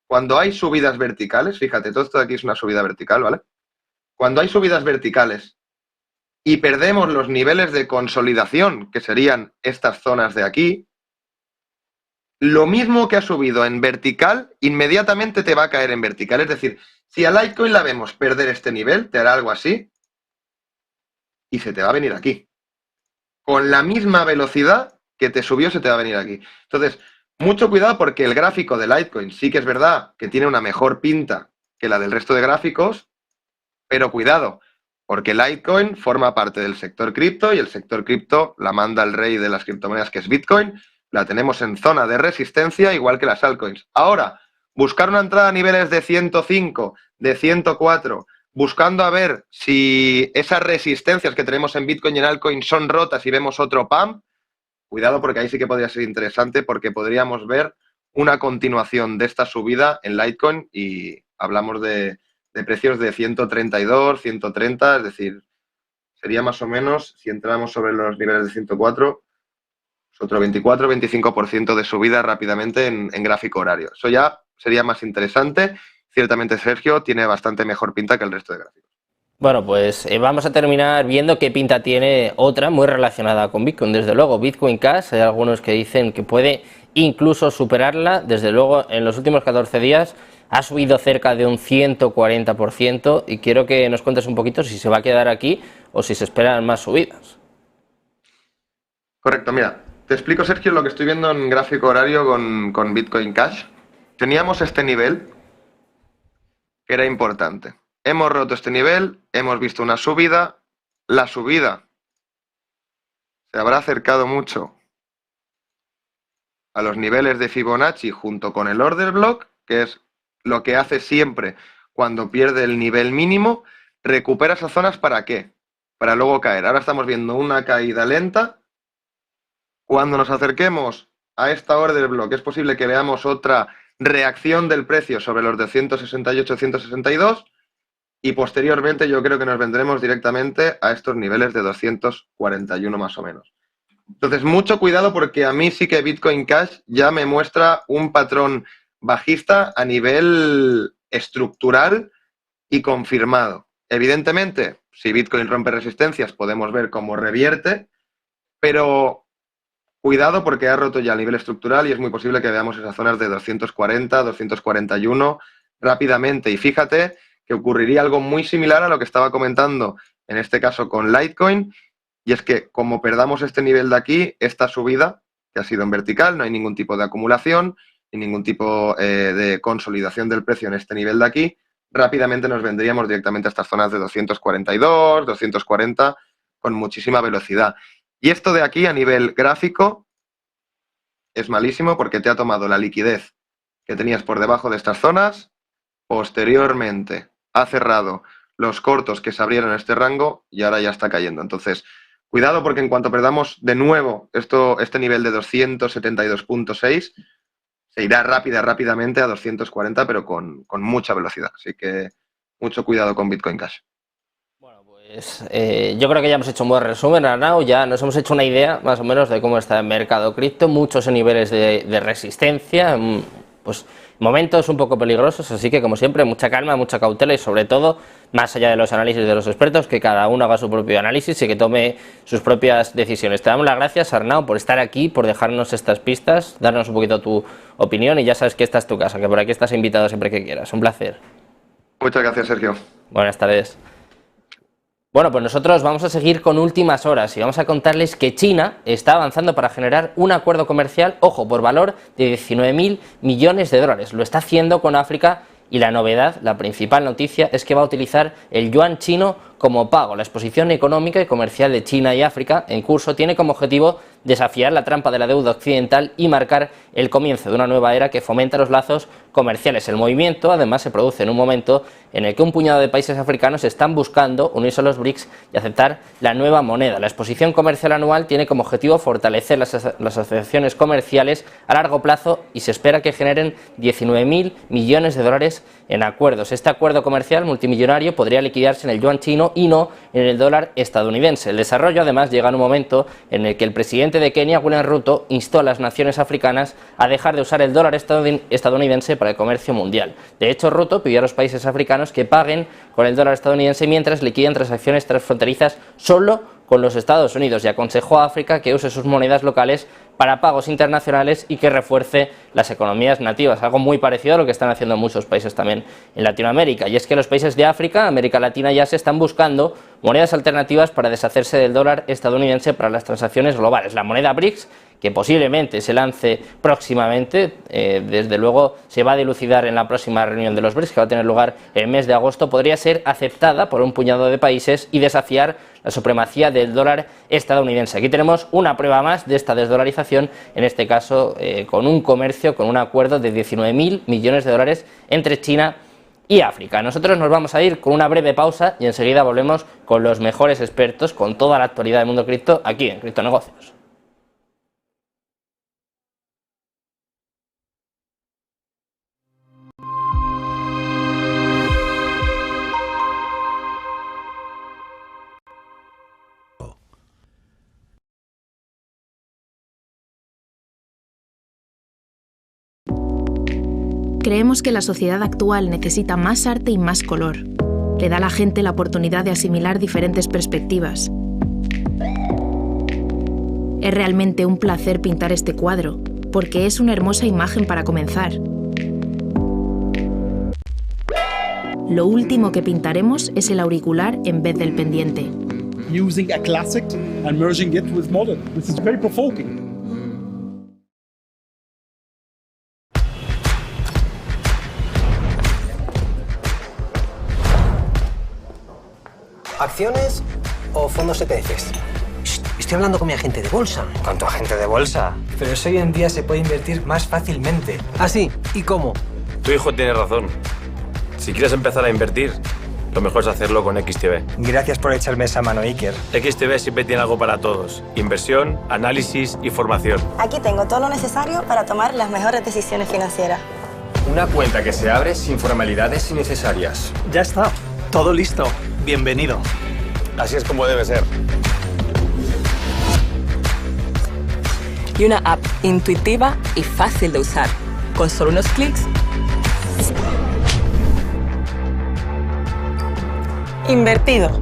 [SPEAKER 2] cuando hay subidas verticales, fíjate, todo esto de aquí es una subida vertical, ¿vale? Cuando hay subidas verticales y perdemos los niveles de consolidación, que serían estas zonas de aquí, lo mismo que ha subido en vertical, inmediatamente te va a caer en vertical. Es decir, si a Litecoin la vemos perder este nivel, te hará algo así y se te va a venir aquí. Con la misma velocidad que te subió, se te va a venir aquí. Entonces, mucho cuidado porque el gráfico de Litecoin sí que es verdad que tiene una mejor pinta que la del resto de gráficos, pero cuidado, porque Litecoin forma parte del sector cripto y el sector cripto la manda el rey de las criptomonedas, que es Bitcoin. La tenemos en zona de resistencia, igual que las altcoins. Ahora, buscar una entrada a niveles de 105, de 104, buscando a ver si esas resistencias que tenemos en Bitcoin y en altcoin son rotas y vemos otro pump, cuidado porque ahí sí que podría ser interesante porque podríamos ver una continuación de esta subida en Litecoin y hablamos de precios de 132, 130, es decir, sería más o menos, si entramos sobre los niveles de 104, otro 24-25% de subida rápidamente en gráfico horario. Eso ya sería más interesante. Ciertamente Sergio tiene bastante mejor pinta que el resto de gráficos.
[SPEAKER 1] Bueno, pues vamos a terminar viendo qué pinta tiene otra muy relacionada con Bitcoin. Desde luego, Bitcoin Cash, hay algunos que dicen que puede incluso superarla. Desde luego, en los últimos 14 días ha subido cerca de un 140% y quiero que nos cuentes un poquito si se va a quedar aquí o si se esperan más subidas.
[SPEAKER 2] Correcto, mira, te explico, Sergio, lo que estoy viendo en gráfico horario con Bitcoin Cash. Teníamos este nivel que era importante. Hemos roto este nivel, hemos visto una subida. La subida se habrá acercado mucho a los niveles de Fibonacci junto con el order block, que es lo que hace siempre cuando pierde el nivel mínimo. Recupera esas zonas, ¿para qué? Para luego caer. Ahora estamos viendo una caída lenta. Cuando nos acerquemos a esta order block, es posible que veamos otra reacción del precio sobre los de 168-162 y posteriormente yo creo que nos vendremos directamente a estos niveles de 241 más o menos. Entonces, mucho cuidado porque a mí sí que Bitcoin Cash ya me muestra un patrón bajista a nivel estructural y confirmado. Evidentemente, si Bitcoin rompe resistencias podemos ver cómo revierte, pero cuidado porque ha roto ya a nivel estructural y es muy posible que veamos esas zonas de 240, 241 rápidamente. Y fíjate que ocurriría algo muy similar a lo que estaba comentando en este caso con Litecoin, y es que como perdamos este nivel de aquí, esta subida, que ha sido en vertical, no hay ningún tipo de acumulación ni ningún tipo de consolidación del precio en este nivel de aquí, rápidamente nos vendríamos directamente a estas zonas de 242, 240 con muchísima velocidad. Y esto de aquí a nivel gráfico es malísimo porque te ha tomado la liquidez que tenías por debajo de estas zonas, posteriormente ha cerrado los cortos que se abrieron en este rango y ahora ya está cayendo. Entonces, cuidado porque en cuanto perdamos de nuevo este nivel de 272.6, se irá rápidamente a 240, pero con mucha velocidad. Así que mucho cuidado con Bitcoin Cash.
[SPEAKER 1] Bueno, pues yo creo que ya hemos hecho un buen resumen, Arnau, ya nos hemos hecho una idea más o menos de cómo está el mercado cripto, muchos niveles de resistencia, pues momentos un poco peligrosos, así que como siempre mucha calma, mucha cautela y sobre todo, más allá de los análisis de los expertos, que cada uno haga su propio análisis y que tome sus propias decisiones. Te damos las gracias, Arnau, por estar aquí, por dejarnos estas pistas, darnos un poquito tu opinión y ya sabes que esta es tu casa, que por aquí estás invitado siempre que quieras. Un placer.
[SPEAKER 2] Muchas gracias, Sergio.
[SPEAKER 1] Buenas tardes. Bueno, pues nosotros vamos a seguir con últimas horas y vamos a contarles que China está avanzando para generar un acuerdo comercial, ojo, por valor de 19.000 millones de dólares. Lo está haciendo con África y la novedad, la principal noticia, es que va a utilizar el yuan chino como pago. La exposición económica y comercial de China y África en curso tiene como objetivo desafiar la trampa de la deuda occidental y marcar el comienzo de una nueva era que fomenta los lazos comerciales. El movimiento además se produce en un momento en el que un puñado de países africanos están buscando unirse a los BRICS y aceptar la nueva moneda. La exposición comercial anual tiene como objetivo fortalecer las asociaciones comerciales a largo plazo y se espera que generen 19.000 millones de dólares en acuerdos. Este acuerdo comercial multimillonario podría liquidarse en el yuan chino y no en el dólar estadounidense. El desarrollo además llega en un momento en el que el presidente de Kenia, William Ruto, instó a las naciones africanas a dejar de usar el dólar estadounidense para el comercio mundial. De hecho, Ruto pidió a los países africanos que paguen con el dólar estadounidense mientras liquiden transacciones transfronterizas solo con los Estados Unidos y aconsejó a África que use sus monedas locales para pagos internacionales y que refuerce las economías nativas, algo muy parecido a lo que están haciendo muchos países también en Latinoamérica. Y es que los países de África, América Latina y Asia están buscando monedas alternativas para deshacerse del dólar estadounidense para las transacciones globales. La moneda BRICS, que posiblemente se lance próximamente, desde luego se va a dilucidar en la próxima reunión de los BRICS, que va a tener lugar el mes de agosto, podría ser aceptada por un puñado de países y desafiar la supremacía del dólar estadounidense. Aquí tenemos una prueba más de esta desdolarización, en este caso con un comercio, con un acuerdo de 19.000 millones de dólares entre China y África. Nosotros nos vamos a ir con una breve pausa y enseguida volvemos con los mejores expertos, con toda la actualidad del mundo cripto, aquí en Criptonegocios.
[SPEAKER 3] Creemos que la sociedad actual necesita más arte y más color. Le da a la gente la oportunidad de asimilar diferentes perspectivas. Es realmente un placer pintar este cuadro, porque es una hermosa imagen para comenzar. Lo último que pintaremos es el auricular en vez del pendiente.
[SPEAKER 4] Using a classic and merging it with modern. This is very provoking.
[SPEAKER 5] ¿Acciones o fondos ETFs? Estoy hablando con mi agente de bolsa.
[SPEAKER 6] ¿Con tu agente de bolsa? Pero eso hoy en día se puede invertir más fácilmente.
[SPEAKER 5] ¿Ah, sí? ¿Y cómo?
[SPEAKER 7] Tu hijo tiene razón. Si quieres empezar a invertir, lo mejor es hacerlo con XTB.
[SPEAKER 6] Gracias por echarme esa mano, Iker.
[SPEAKER 7] XTB siempre tiene algo para todos. Inversión, análisis y formación.
[SPEAKER 8] Aquí tengo todo lo necesario para tomar las mejores decisiones financieras.
[SPEAKER 9] Una cuenta que se abre sin formalidades innecesarias.
[SPEAKER 6] Ya está. Todo listo. Bienvenido.
[SPEAKER 7] Así es como debe ser.
[SPEAKER 10] Y una app intuitiva y fácil de usar. Con solo unos clics.
[SPEAKER 8] Invertido.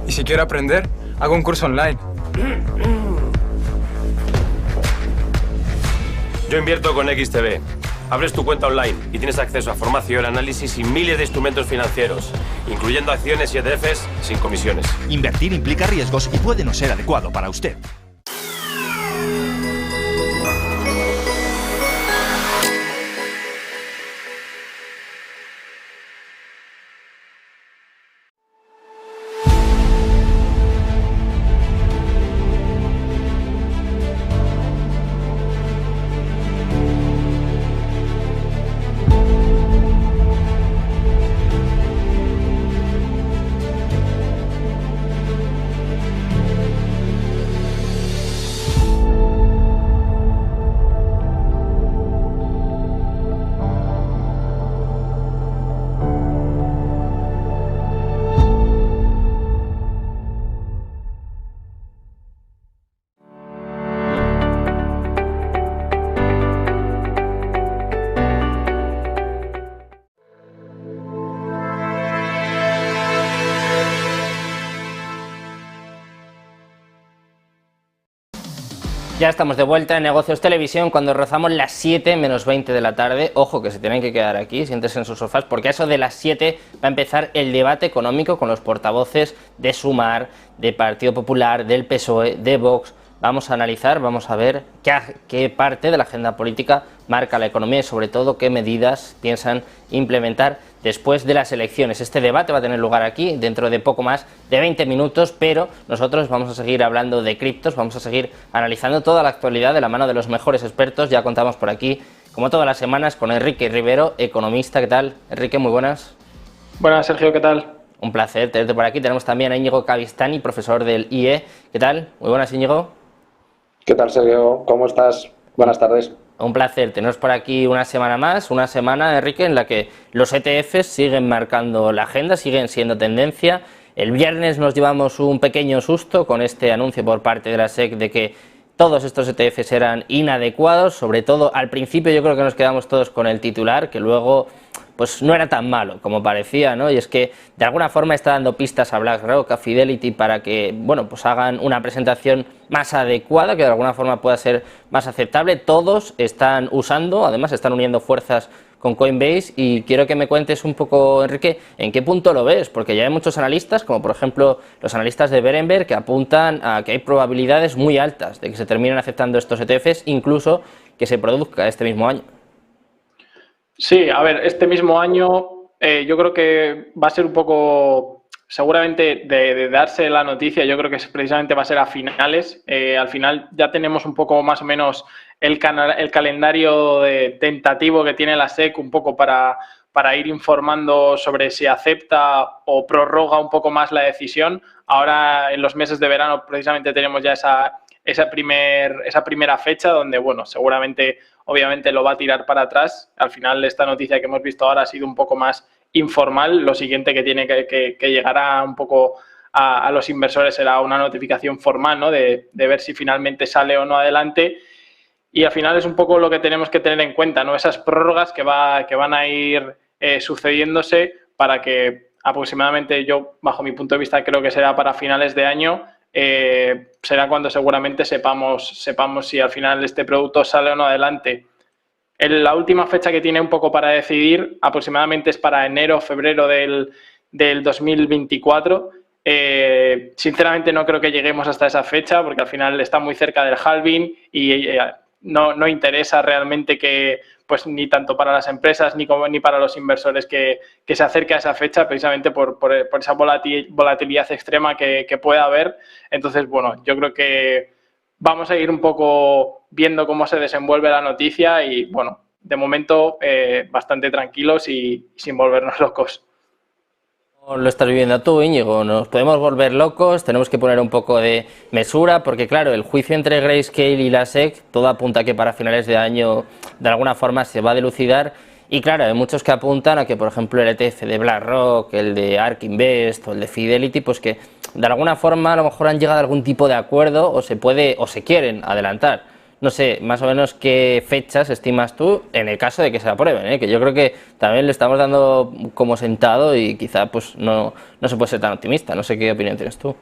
[SPEAKER 9] Y si quiero aprender, hago un curso online.
[SPEAKER 7] Yo invierto con XTB. Abres tu cuenta online y tienes acceso a formación, análisis y miles de instrumentos financieros, incluyendo acciones y ETFs sin comisiones.
[SPEAKER 11] Invertir implica riesgos y puede no ser adecuado para usted.
[SPEAKER 1] Ya estamos de vuelta en Negocios Televisión cuando rozamos las 7 menos 20 de la tarde. Ojo que se tienen que quedar aquí, siéntense en sus sofás, porque a eso de las 7 va a empezar el debate económico con los portavoces de Sumar, de Partido Popular, del PSOE, de Vox. Vamos a analizar, vamos a ver qué parte de la agenda política marca la economía y sobre todo qué medidas piensan implementar después de las elecciones. Este debate va a tener lugar aquí dentro de poco más de 20 minutos, pero nosotros vamos a seguir hablando de criptos, vamos a seguir analizando toda la actualidad de la mano de los mejores expertos. Ya contamos por aquí, como todas las semanas, con Enrique Rivero, economista. ¿Qué tal, Enrique? Muy buenas.
[SPEAKER 12] Buenas, Sergio, ¿qué tal?
[SPEAKER 1] Un placer tenerte por aquí. Tenemos también a Íñigo Cavistani, profesor del IE. ¿Qué tal? Muy buenas, Íñigo.
[SPEAKER 13] ¿Qué tal, Sergio? ¿Cómo estás? Buenas tardes.
[SPEAKER 1] Un placer teneros por aquí una semana más, una semana, Enrique, en la que los ETFs siguen marcando la agenda, siguen siendo tendencia. El viernes nos llevamos un pequeño susto con este anuncio por parte de la SEC de que todos estos ETFs eran inadecuados, sobre todo al principio yo creo que nos quedamos todos con el titular, que luego pues no era tan malo como parecía, ¿no? Y es que de alguna forma está dando pistas a BlackRock, a Fidelity, para que, bueno, pues hagan una presentación más adecuada, que de alguna forma pueda ser más aceptable. Todos están usando, además están uniendo fuerzas con Coinbase y quiero que me cuentes un poco, Enrique, en qué punto lo ves, porque ya hay muchos analistas, como por ejemplo los analistas de Berenberg, que apuntan a que hay probabilidades muy altas de que se terminen aceptando estos ETFs, incluso que se produzca este mismo año.
[SPEAKER 12] Sí, a ver, este mismo año yo creo que va a ser un poco, seguramente de darse la noticia, yo creo que precisamente va a ser a finales. Al final ya tenemos un poco más o menos el calendario tentativo que tiene la SEC un poco para ir informando sobre si acepta o prorroga un poco más la decisión. Ahora en los meses de verano precisamente tenemos ya esa primera fecha donde, bueno, seguramente obviamente lo va a tirar para atrás. Al final esta noticia que hemos visto ahora ha sido un poco más informal. Lo siguiente que tiene que llegará un poco a los inversores será una notificación formal, ¿no? De ver si finalmente sale o no adelante. Y al final es un poco lo que tenemos que tener en cuenta, ¿no? Esas prórrogas que van a ir sucediéndose para que aproximadamente, yo bajo mi punto de vista creo que será para finales de año, será cuando seguramente sepamos si al final este producto sale o no adelante. La última fecha que tiene un poco para decidir aproximadamente es para enero o febrero del 2024. Sinceramente no creo que lleguemos hasta esa fecha porque al final está muy cerca del halving y no interesa realmente que, pues ni tanto para las empresas ni para los inversores que se acerque a esa fecha precisamente por esa volatilidad extrema que pueda haber. Entonces, bueno, yo creo que vamos a ir un poco viendo cómo se desenvuelve la noticia y, bueno, de momento bastante tranquilos y sin volvernos locos.
[SPEAKER 1] Lo estás viviendo tú, Íñigo, nos podemos volver locos, tenemos que poner un poco de mesura, porque claro, el juicio entre Grayscale y la SEC, todo apunta a que para finales de año de alguna forma se va a dilucidar, y claro, hay muchos que apuntan a que, por ejemplo, el ETF de BlackRock, el de ARK Invest o el de Fidelity, pues que de alguna forma a lo mejor han llegado a algún tipo de acuerdo o se quieren adelantar. No sé, más o menos qué fechas estimas tú en el caso de que se aprueben, ¿eh? Que yo creo que también le estamos dando como sentado y quizá pues no se puede ser tan optimista. No sé qué opinión tienes tú.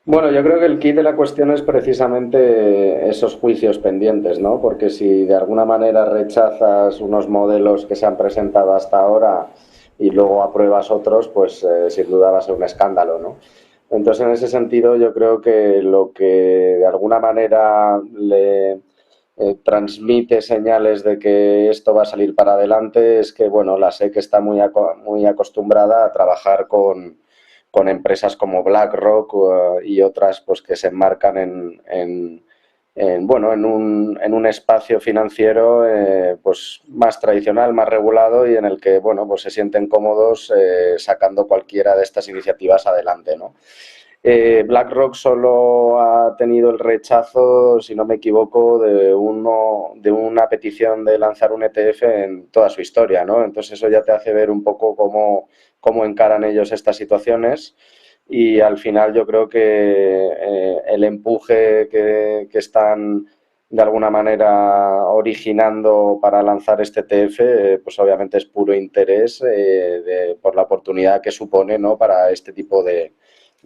[SPEAKER 13] Bueno, yo creo que el kit de la cuestión es precisamente esos juicios pendientes, ¿no? Porque si de alguna manera rechazas unos modelos que se han presentado hasta ahora y luego apruebas otros, pues sin duda va a ser un escándalo, ¿no? Entonces, en ese sentido, yo creo que lo que de alguna manera le transmite señales de que esto va a salir para adelante es que, bueno, la SEC está muy acostumbrada a trabajar con empresas como BlackRock y otras pues que se enmarcan en un espacio financiero pues más tradicional, más regulado y en el que, bueno, pues se sienten cómodos sacando cualquiera de estas iniciativas adelante, ¿no? BlackRock solo ha tenido el rechazo, si no me equivoco, de una petición de lanzar un ETF en toda su historia, ¿no? Entonces eso ya te hace ver un poco cómo encaran ellos estas situaciones. Y al final yo creo que el empuje que están de alguna manera originando para lanzar este ETF, pues obviamente es puro interés por la oportunidad que supone, ¿no? Para este tipo de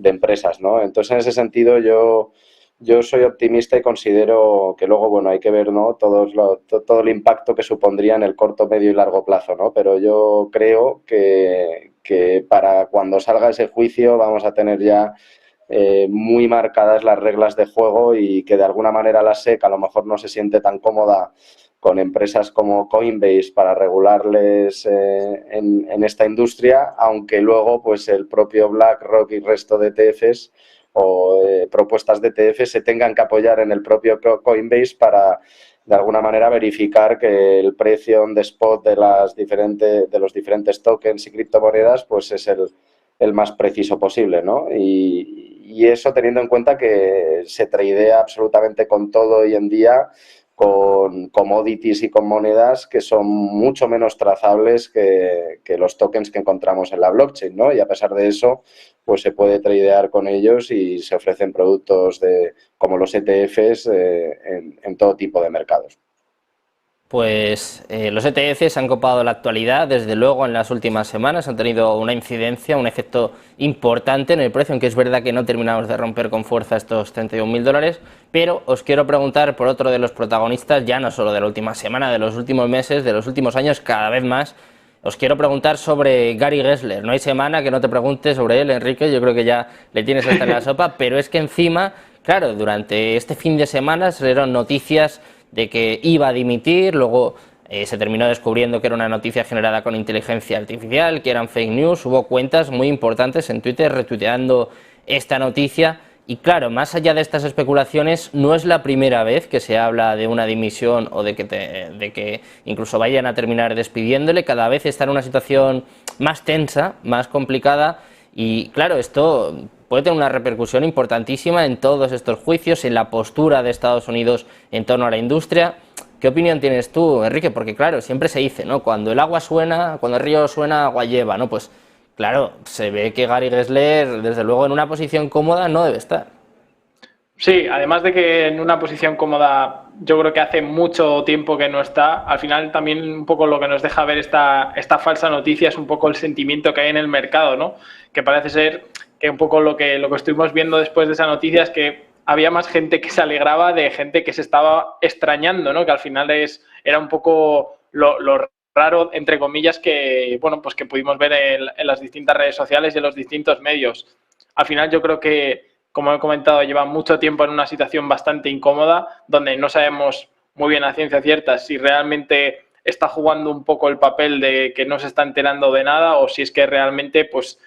[SPEAKER 13] empresas, ¿no? Entonces, en ese sentido, yo soy optimista y considero que luego, bueno, hay que ver, ¿no? Todo el impacto que supondría en el corto, medio y largo plazo, ¿no? Pero yo creo que para cuando salga ese juicio vamos a tener ya muy marcadas las reglas de juego y que de alguna manera la SEC a lo mejor no se siente tan cómoda con empresas como Coinbase para regularles en esta industria, aunque luego pues el propio BlackRock y el resto de ETFs o propuestas de ETF se tengan que apoyar en el propio Coinbase para de alguna manera verificar que el precio on the spot de los diferentes tokens y criptomonedas pues es el más preciso posible, ¿no? Y eso teniendo en cuenta que se tradea absolutamente con todo hoy en día, con commodities y con monedas que son mucho menos trazables que los tokens que encontramos en la blockchain, ¿no? Y a pesar de eso, pues se puede tradear con ellos y se ofrecen productos como los ETFs en todo tipo de mercados.
[SPEAKER 1] Pues los ETFs han copado la actualidad, desde luego en las últimas semanas han tenido una incidencia, un efecto importante en el precio, aunque es verdad que no terminamos de romper con fuerza estos 31.000 dólares, pero os quiero preguntar por otro de los protagonistas, ya no solo de la última semana, de los últimos meses, de los últimos años, cada vez más. Os quiero preguntar sobre Gary Gensler. No hay semana que no te pregunte sobre él, Enrique, yo creo que ya le tienes hasta en la sopa, pero es que encima, claro, durante este fin de semana salieron noticias de que iba a dimitir, luego se terminó descubriendo que era una noticia generada con inteligencia artificial, que eran fake news, hubo cuentas muy importantes en Twitter retuiteando esta noticia y claro, más allá de estas especulaciones, no es la primera vez que se habla de una dimisión o de que incluso vayan a terminar despidiéndole, cada vez está en una situación más tensa, más complicada y claro, esto puede tener una repercusión importantísima en todos estos juicios, en la postura de Estados Unidos en torno a la industria. ¿Qué opinión tienes tú, Enrique? Porque claro, siempre se dice, ¿no? Cuando el agua suena, cuando el río suena, agua lleva, ¿no? Pues claro, se ve que Gary Gensler, desde luego, en una posición cómoda no debe estar.
[SPEAKER 12] Sí, además de que en una posición cómoda yo creo que hace mucho tiempo que no está, al final también un poco lo que nos deja ver esta falsa noticia es un poco el sentimiento que hay en el mercado, ¿no? Que parece ser que un poco lo que estuvimos viendo después de esa noticia es que había más gente que se alegraba de gente que se estaba extrañando, ¿no? Que al final era un poco lo raro, entre comillas, que, bueno, pues que pudimos ver en las distintas redes sociales y en los distintos medios. Al final yo creo que, como he comentado, lleva mucho tiempo en una situación bastante incómoda, donde no sabemos muy bien a ciencia cierta si realmente está jugando un poco el papel de que no se está enterando de nada o si es que realmente, pues,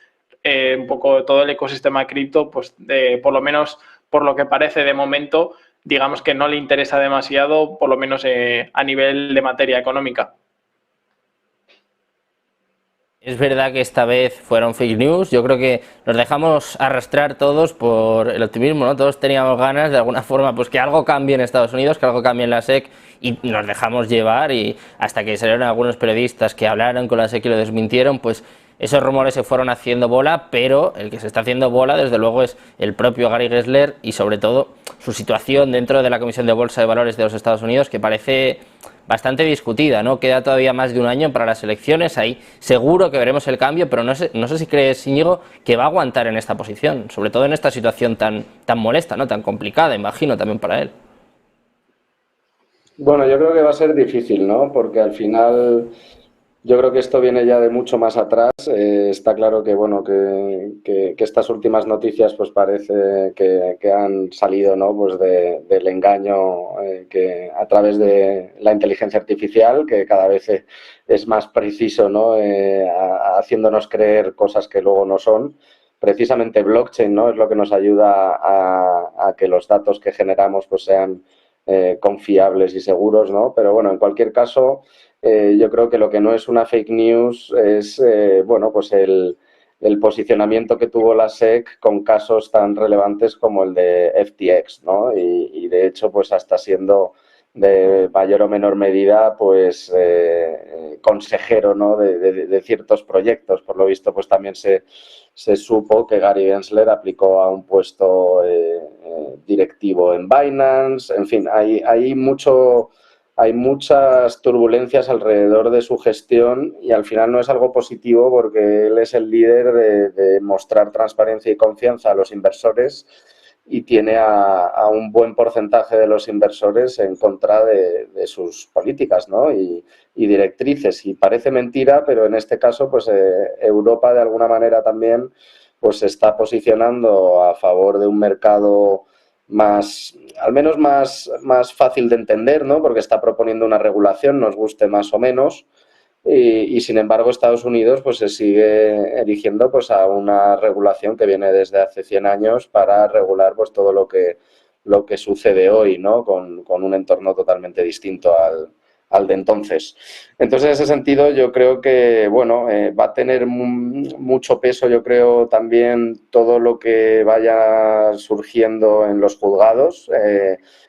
[SPEAKER 12] un poco todo el ecosistema cripto, pues, por lo menos por lo que parece de momento, digamos que no le interesa demasiado, por lo menos a nivel de materia económica.
[SPEAKER 1] Es verdad que esta vez fueron fake news, yo creo que nos dejamos arrastrar todos por el optimismo, ¿no? Todos teníamos ganas de alguna forma pues que algo cambie en Estados Unidos, que algo cambie en la SEC y nos dejamos llevar y hasta que salieron algunos periodistas que hablaron con la SEC y lo desmintieron, pues esos rumores se fueron haciendo bola, pero el que se está haciendo bola desde luego es el propio Gary Gensler y sobre todo su situación dentro de la Comisión de Bolsa de Valores de los Estados Unidos que parece bastante discutida, ¿no? Queda todavía más de un año para las elecciones, ahí seguro que veremos el cambio, pero no sé si crees, Íñigo, que va a aguantar en esta posición, sobre todo en esta situación tan molesta, ¿no? Tan complicada, imagino, también para él.
[SPEAKER 13] Bueno, yo creo que va a ser difícil, ¿no? Porque al final yo creo que esto viene ya de mucho más atrás. Está claro que, bueno, que estas últimas noticias pues parece que han salido, ¿no? Pues del engaño que a través de la inteligencia artificial, que cada vez es más preciso, ¿no? Haciéndonos creer cosas que luego no son. Precisamente blockchain, ¿no? Es lo que nos ayuda a que los datos que generamos pues sean confiables y seguros, ¿no? Pero bueno, en cualquier caso, yo creo que lo que no es una fake news es, bueno, pues el posicionamiento que tuvo la SEC con casos tan relevantes como el de FTX, ¿no? Y de hecho, pues hasta siendo de mayor o menor medida, pues consejero, ¿no? de ciertos proyectos. Por lo visto, pues también se supo que Gary Gensler aplicó a un puesto directivo en Binance. En fin, hay muchas turbulencias alrededor de su gestión y al final no es algo positivo porque él es el líder de mostrar transparencia y confianza a los inversores y tiene a un buen porcentaje de los inversores en contra de sus políticas, ¿no? y directrices. Y parece mentira, pero en este caso pues Europa de alguna manera también pues se está posicionando a favor de un mercado al menos más fácil de entender, ¿no? Porque está proponiendo una regulación, nos guste más o menos, y sin embargo Estados Unidos pues se sigue erigiendo pues a una regulación que viene desde hace 100 años para regular pues todo lo que sucede hoy, ¿no? Con un entorno totalmente distinto al de entonces. Entonces, en ese sentido, yo creo que, bueno, va a tener mucho peso, yo creo, también todo lo que vaya surgiendo en los juzgados.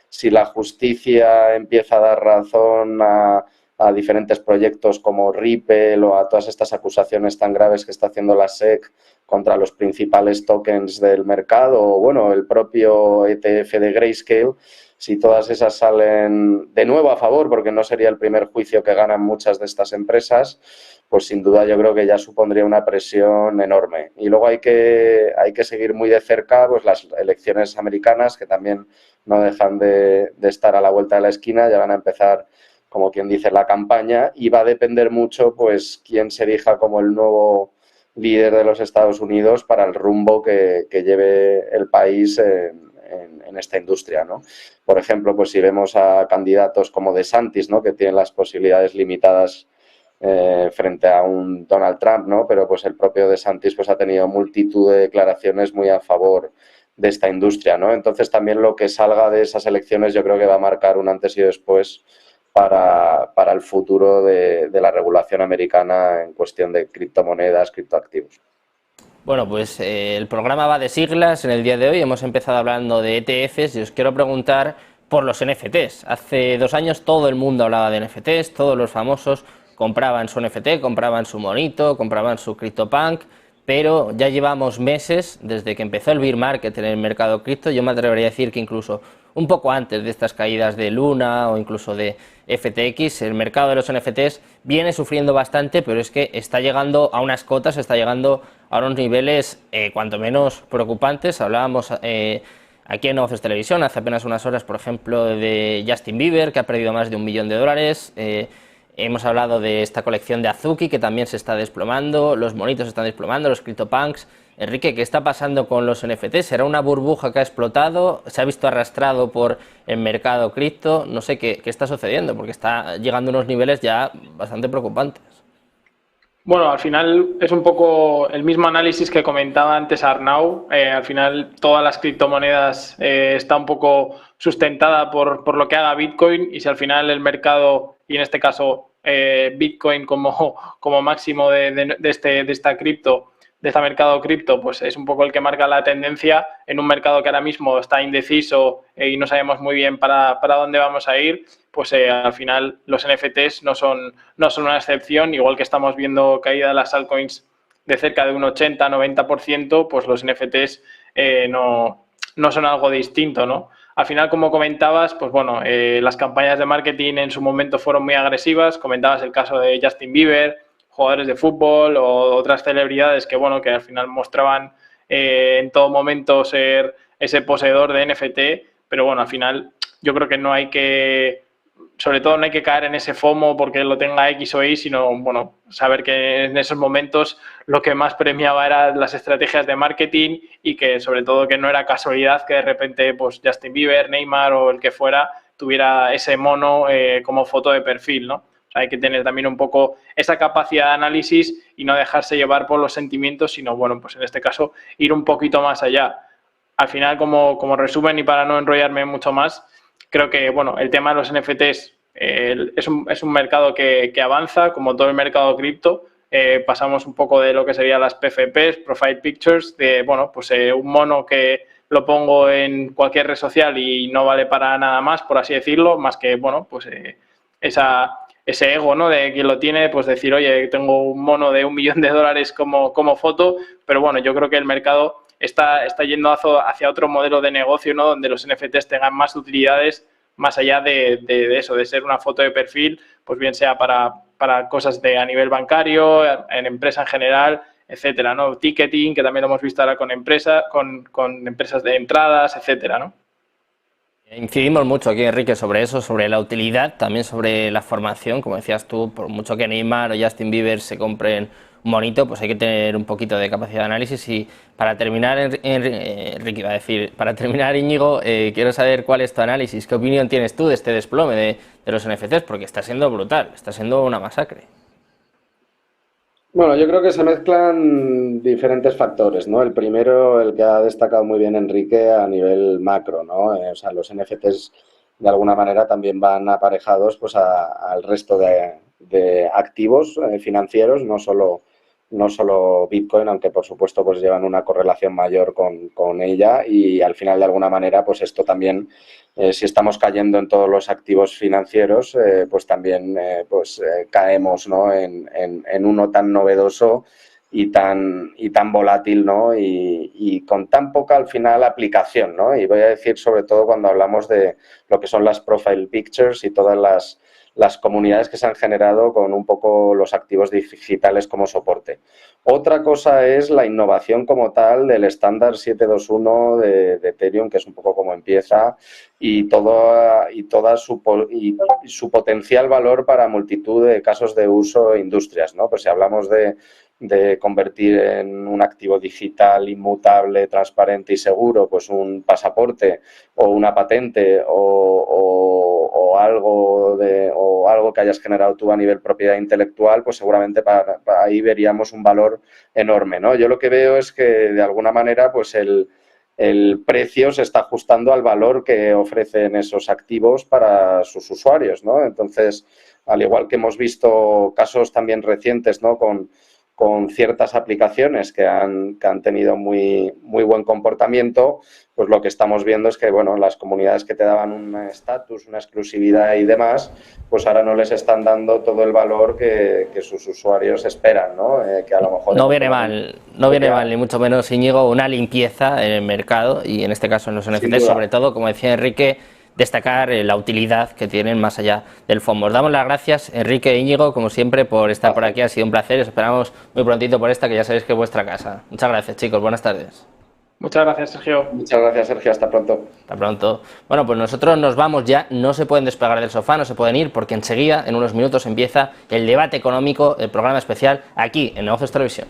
[SPEAKER 13] Si la justicia empieza a dar razón a a diferentes proyectos como Ripple o a todas estas acusaciones tan graves que está haciendo la SEC contra los principales tokens del mercado, o bueno, el propio ETF de Grayscale, si todas esas salen de nuevo a favor, porque no sería el primer juicio que ganan muchas de estas empresas, pues sin duda yo creo que ya supondría una presión enorme. Y luego hay que seguir muy de cerca pues las elecciones americanas, que también no dejan de estar a la vuelta de la esquina, ya van a empezar, como quien dice, la campaña, y va a depender mucho pues quién se elija como el nuevo líder de los Estados Unidos para el rumbo que lleve el país en esta industria, ¿no? Por ejemplo, pues si vemos a candidatos como DeSantis, ¿no?, que tienen las posibilidades limitadas frente a un Donald Trump, ¿no? Pero pues el propio DeSantis pues ha tenido multitud de declaraciones muy a favor de esta industria, ¿no? Entonces también lo que salga de esas elecciones yo creo que va a marcar un antes y después para el futuro de la regulación americana en cuestión de criptomonedas, criptoactivos.
[SPEAKER 1] Bueno, pues el programa va de siglas. En el día de hoy hemos empezado hablando de ETFs y os quiero preguntar por los NFTs. Hace 2 años todo el mundo hablaba de NFTs, todos los famosos compraban su NFT, compraban su monito, compraban su CryptoPunk, pero ya llevamos meses desde que empezó el bear market en el mercado cripto. Yo me atrevería a decir que incluso un poco antes de estas caídas de Luna o incluso de FTX, el mercado de los NFTs viene sufriendo bastante, pero es que está llegando a unas cotas, está llegando a unos niveles cuanto menos preocupantes. Hablábamos aquí en Negocios Televisión hace apenas unas horas, por ejemplo, de Justin Bieber, que ha perdido más de $1 millón. Hemos hablado de esta colección de Azuki, que también se está desplomando, los monitos se están desplomando, los CryptoPunks. Enrique, ¿qué está pasando con los NFTs? ¿Será una burbuja que ha explotado? ¿Se ha visto arrastrado por el mercado cripto? No sé qué está sucediendo, porque está llegando a unos niveles ya bastante preocupantes.
[SPEAKER 12] Bueno, al final es un poco el mismo análisis que comentaba antes Arnau. Al final todas las criptomonedas está un poco sustentada por lo que haga Bitcoin, y si al final el mercado, y en este caso Bitcoin como máximo de esta cripto, de este mercado cripto, pues es un poco el que marca la tendencia en un mercado que ahora mismo está indeciso y no sabemos muy bien para dónde vamos a ir. Pues al final los NFTs no son una excepción, igual que estamos viendo caída de las altcoins de cerca de un 80-90%, pues los NFTs no son algo distinto, ¿no? Al final, como comentabas, pues bueno, las campañas de marketing en su momento fueron muy agresivas. Comentabas el caso de Justin Bieber, jugadores de fútbol o otras celebridades que, bueno, que al final mostraban en todo momento ser ese poseedor de NFT, pero bueno, al final yo creo que no hay que, sobre todo no hay que caer en ese FOMO porque lo tenga X o Y, sino, bueno, saber que en esos momentos lo que más premiaba eran las estrategias de marketing, y que sobre todo que no era casualidad que de repente pues Justin Bieber, Neymar o el que fuera tuviera ese mono como foto de perfil, ¿no? Hay que tener también un poco esa capacidad de análisis y no dejarse llevar por los sentimientos, sino, bueno, pues en este caso ir un poquito más allá. Al final, como resumen y para no enrollarme mucho más, creo que, bueno, el tema de los NFTs es un mercado que avanza, como todo el mercado cripto. Pasamos un poco de lo que serían las PFPs, Profile Pictures, de, bueno, pues un mono que lo pongo en cualquier red social y no vale para nada más, por así decirlo, más que, bueno, pues ese ego, ¿no?, de quien lo tiene, pues decir, oye, tengo un mono de $1 millón como foto, pero bueno, yo creo que el mercado está yendo hacia otro modelo de negocio, ¿no?, donde los NFTs tengan más utilidades más allá de eso, de ser una foto de perfil, pues bien sea para cosas a nivel bancario, en empresa en general, etcétera, ¿no? Ticketing, que también lo hemos visto ahora con empresas de entradas, etcétera, ¿no?
[SPEAKER 1] Incidimos mucho aquí, Enrique, sobre eso, sobre la utilidad, también sobre la formación. Como decías tú, por mucho que Neymar o Justin Bieber se compren un monito, pues hay que tener un poquito de capacidad de análisis. Y para terminar, Enrique iba a decir, para terminar, Íñigo, quiero saber cuál es tu análisis, qué opinión tienes tú de este desplome de los NFTs, porque está siendo brutal, está siendo una masacre.
[SPEAKER 13] Bueno, yo creo que se mezclan diferentes factores, ¿no? El primero, el que ha destacado muy bien Enrique a nivel macro, ¿no? O sea, los NFTs de alguna manera también van aparejados pues al resto de activos financieros, no solo no solo Bitcoin, aunque por supuesto pues llevan una correlación mayor con ella, y al final de alguna manera pues esto también, si estamos cayendo en todos los activos financieros, pues también caemos, ¿no?, en uno tan novedoso y tan volátil, ¿no?, y con tan poca al final aplicación, ¿no? Y voy a decir sobre todo cuando hablamos de lo que son las profile pictures y todas las comunidades que se han generado con un poco los activos digitales como soporte. Otra cosa es la innovación como tal del estándar 721 de Ethereum, que es un poco como empieza, y toda su potencial valor para multitud de casos de uso e industrias, ¿no? Pues si hablamos de convertir en un activo digital inmutable, transparente y seguro, pues un pasaporte o una patente o algo que hayas generado tú a nivel propiedad intelectual, pues seguramente para ahí veríamos un valor enorme, ¿no? Yo lo que veo es que de alguna manera pues el precio se está ajustando al valor que ofrecen esos activos para sus usuarios, ¿no? Entonces, al igual que hemos visto casos también recientes, ¿no?, con ciertas aplicaciones que han tenido muy buen comportamiento, pues lo que estamos viendo es que, bueno, las comunidades que te daban un estatus, una exclusividad y demás, pues ahora no les están dando todo el valor que sus usuarios esperan, ¿no? Que a lo mejor...
[SPEAKER 1] No viene mal, ni mucho menos, Íñigo, una limpieza en el mercado y en este caso en los NFTs, sobre todo, como decía Enrique, destacar la utilidad que tienen más allá del FOMO. Os damos las gracias, Enrique e Íñigo, como siempre, por estar por aquí. Ha sido un placer. Os esperamos muy prontito por esta, que ya sabéis que es vuestra casa. Muchas gracias, chicos. Buenas tardes.
[SPEAKER 12] Muchas gracias, Sergio.
[SPEAKER 13] Muchas gracias, Sergio. Hasta pronto.
[SPEAKER 1] Hasta pronto. Bueno, pues nosotros nos vamos ya. No se pueden despegar del sofá, no se pueden ir, porque enseguida, en unos minutos, empieza el debate económico, el programa especial, aquí en Negocios Televisión.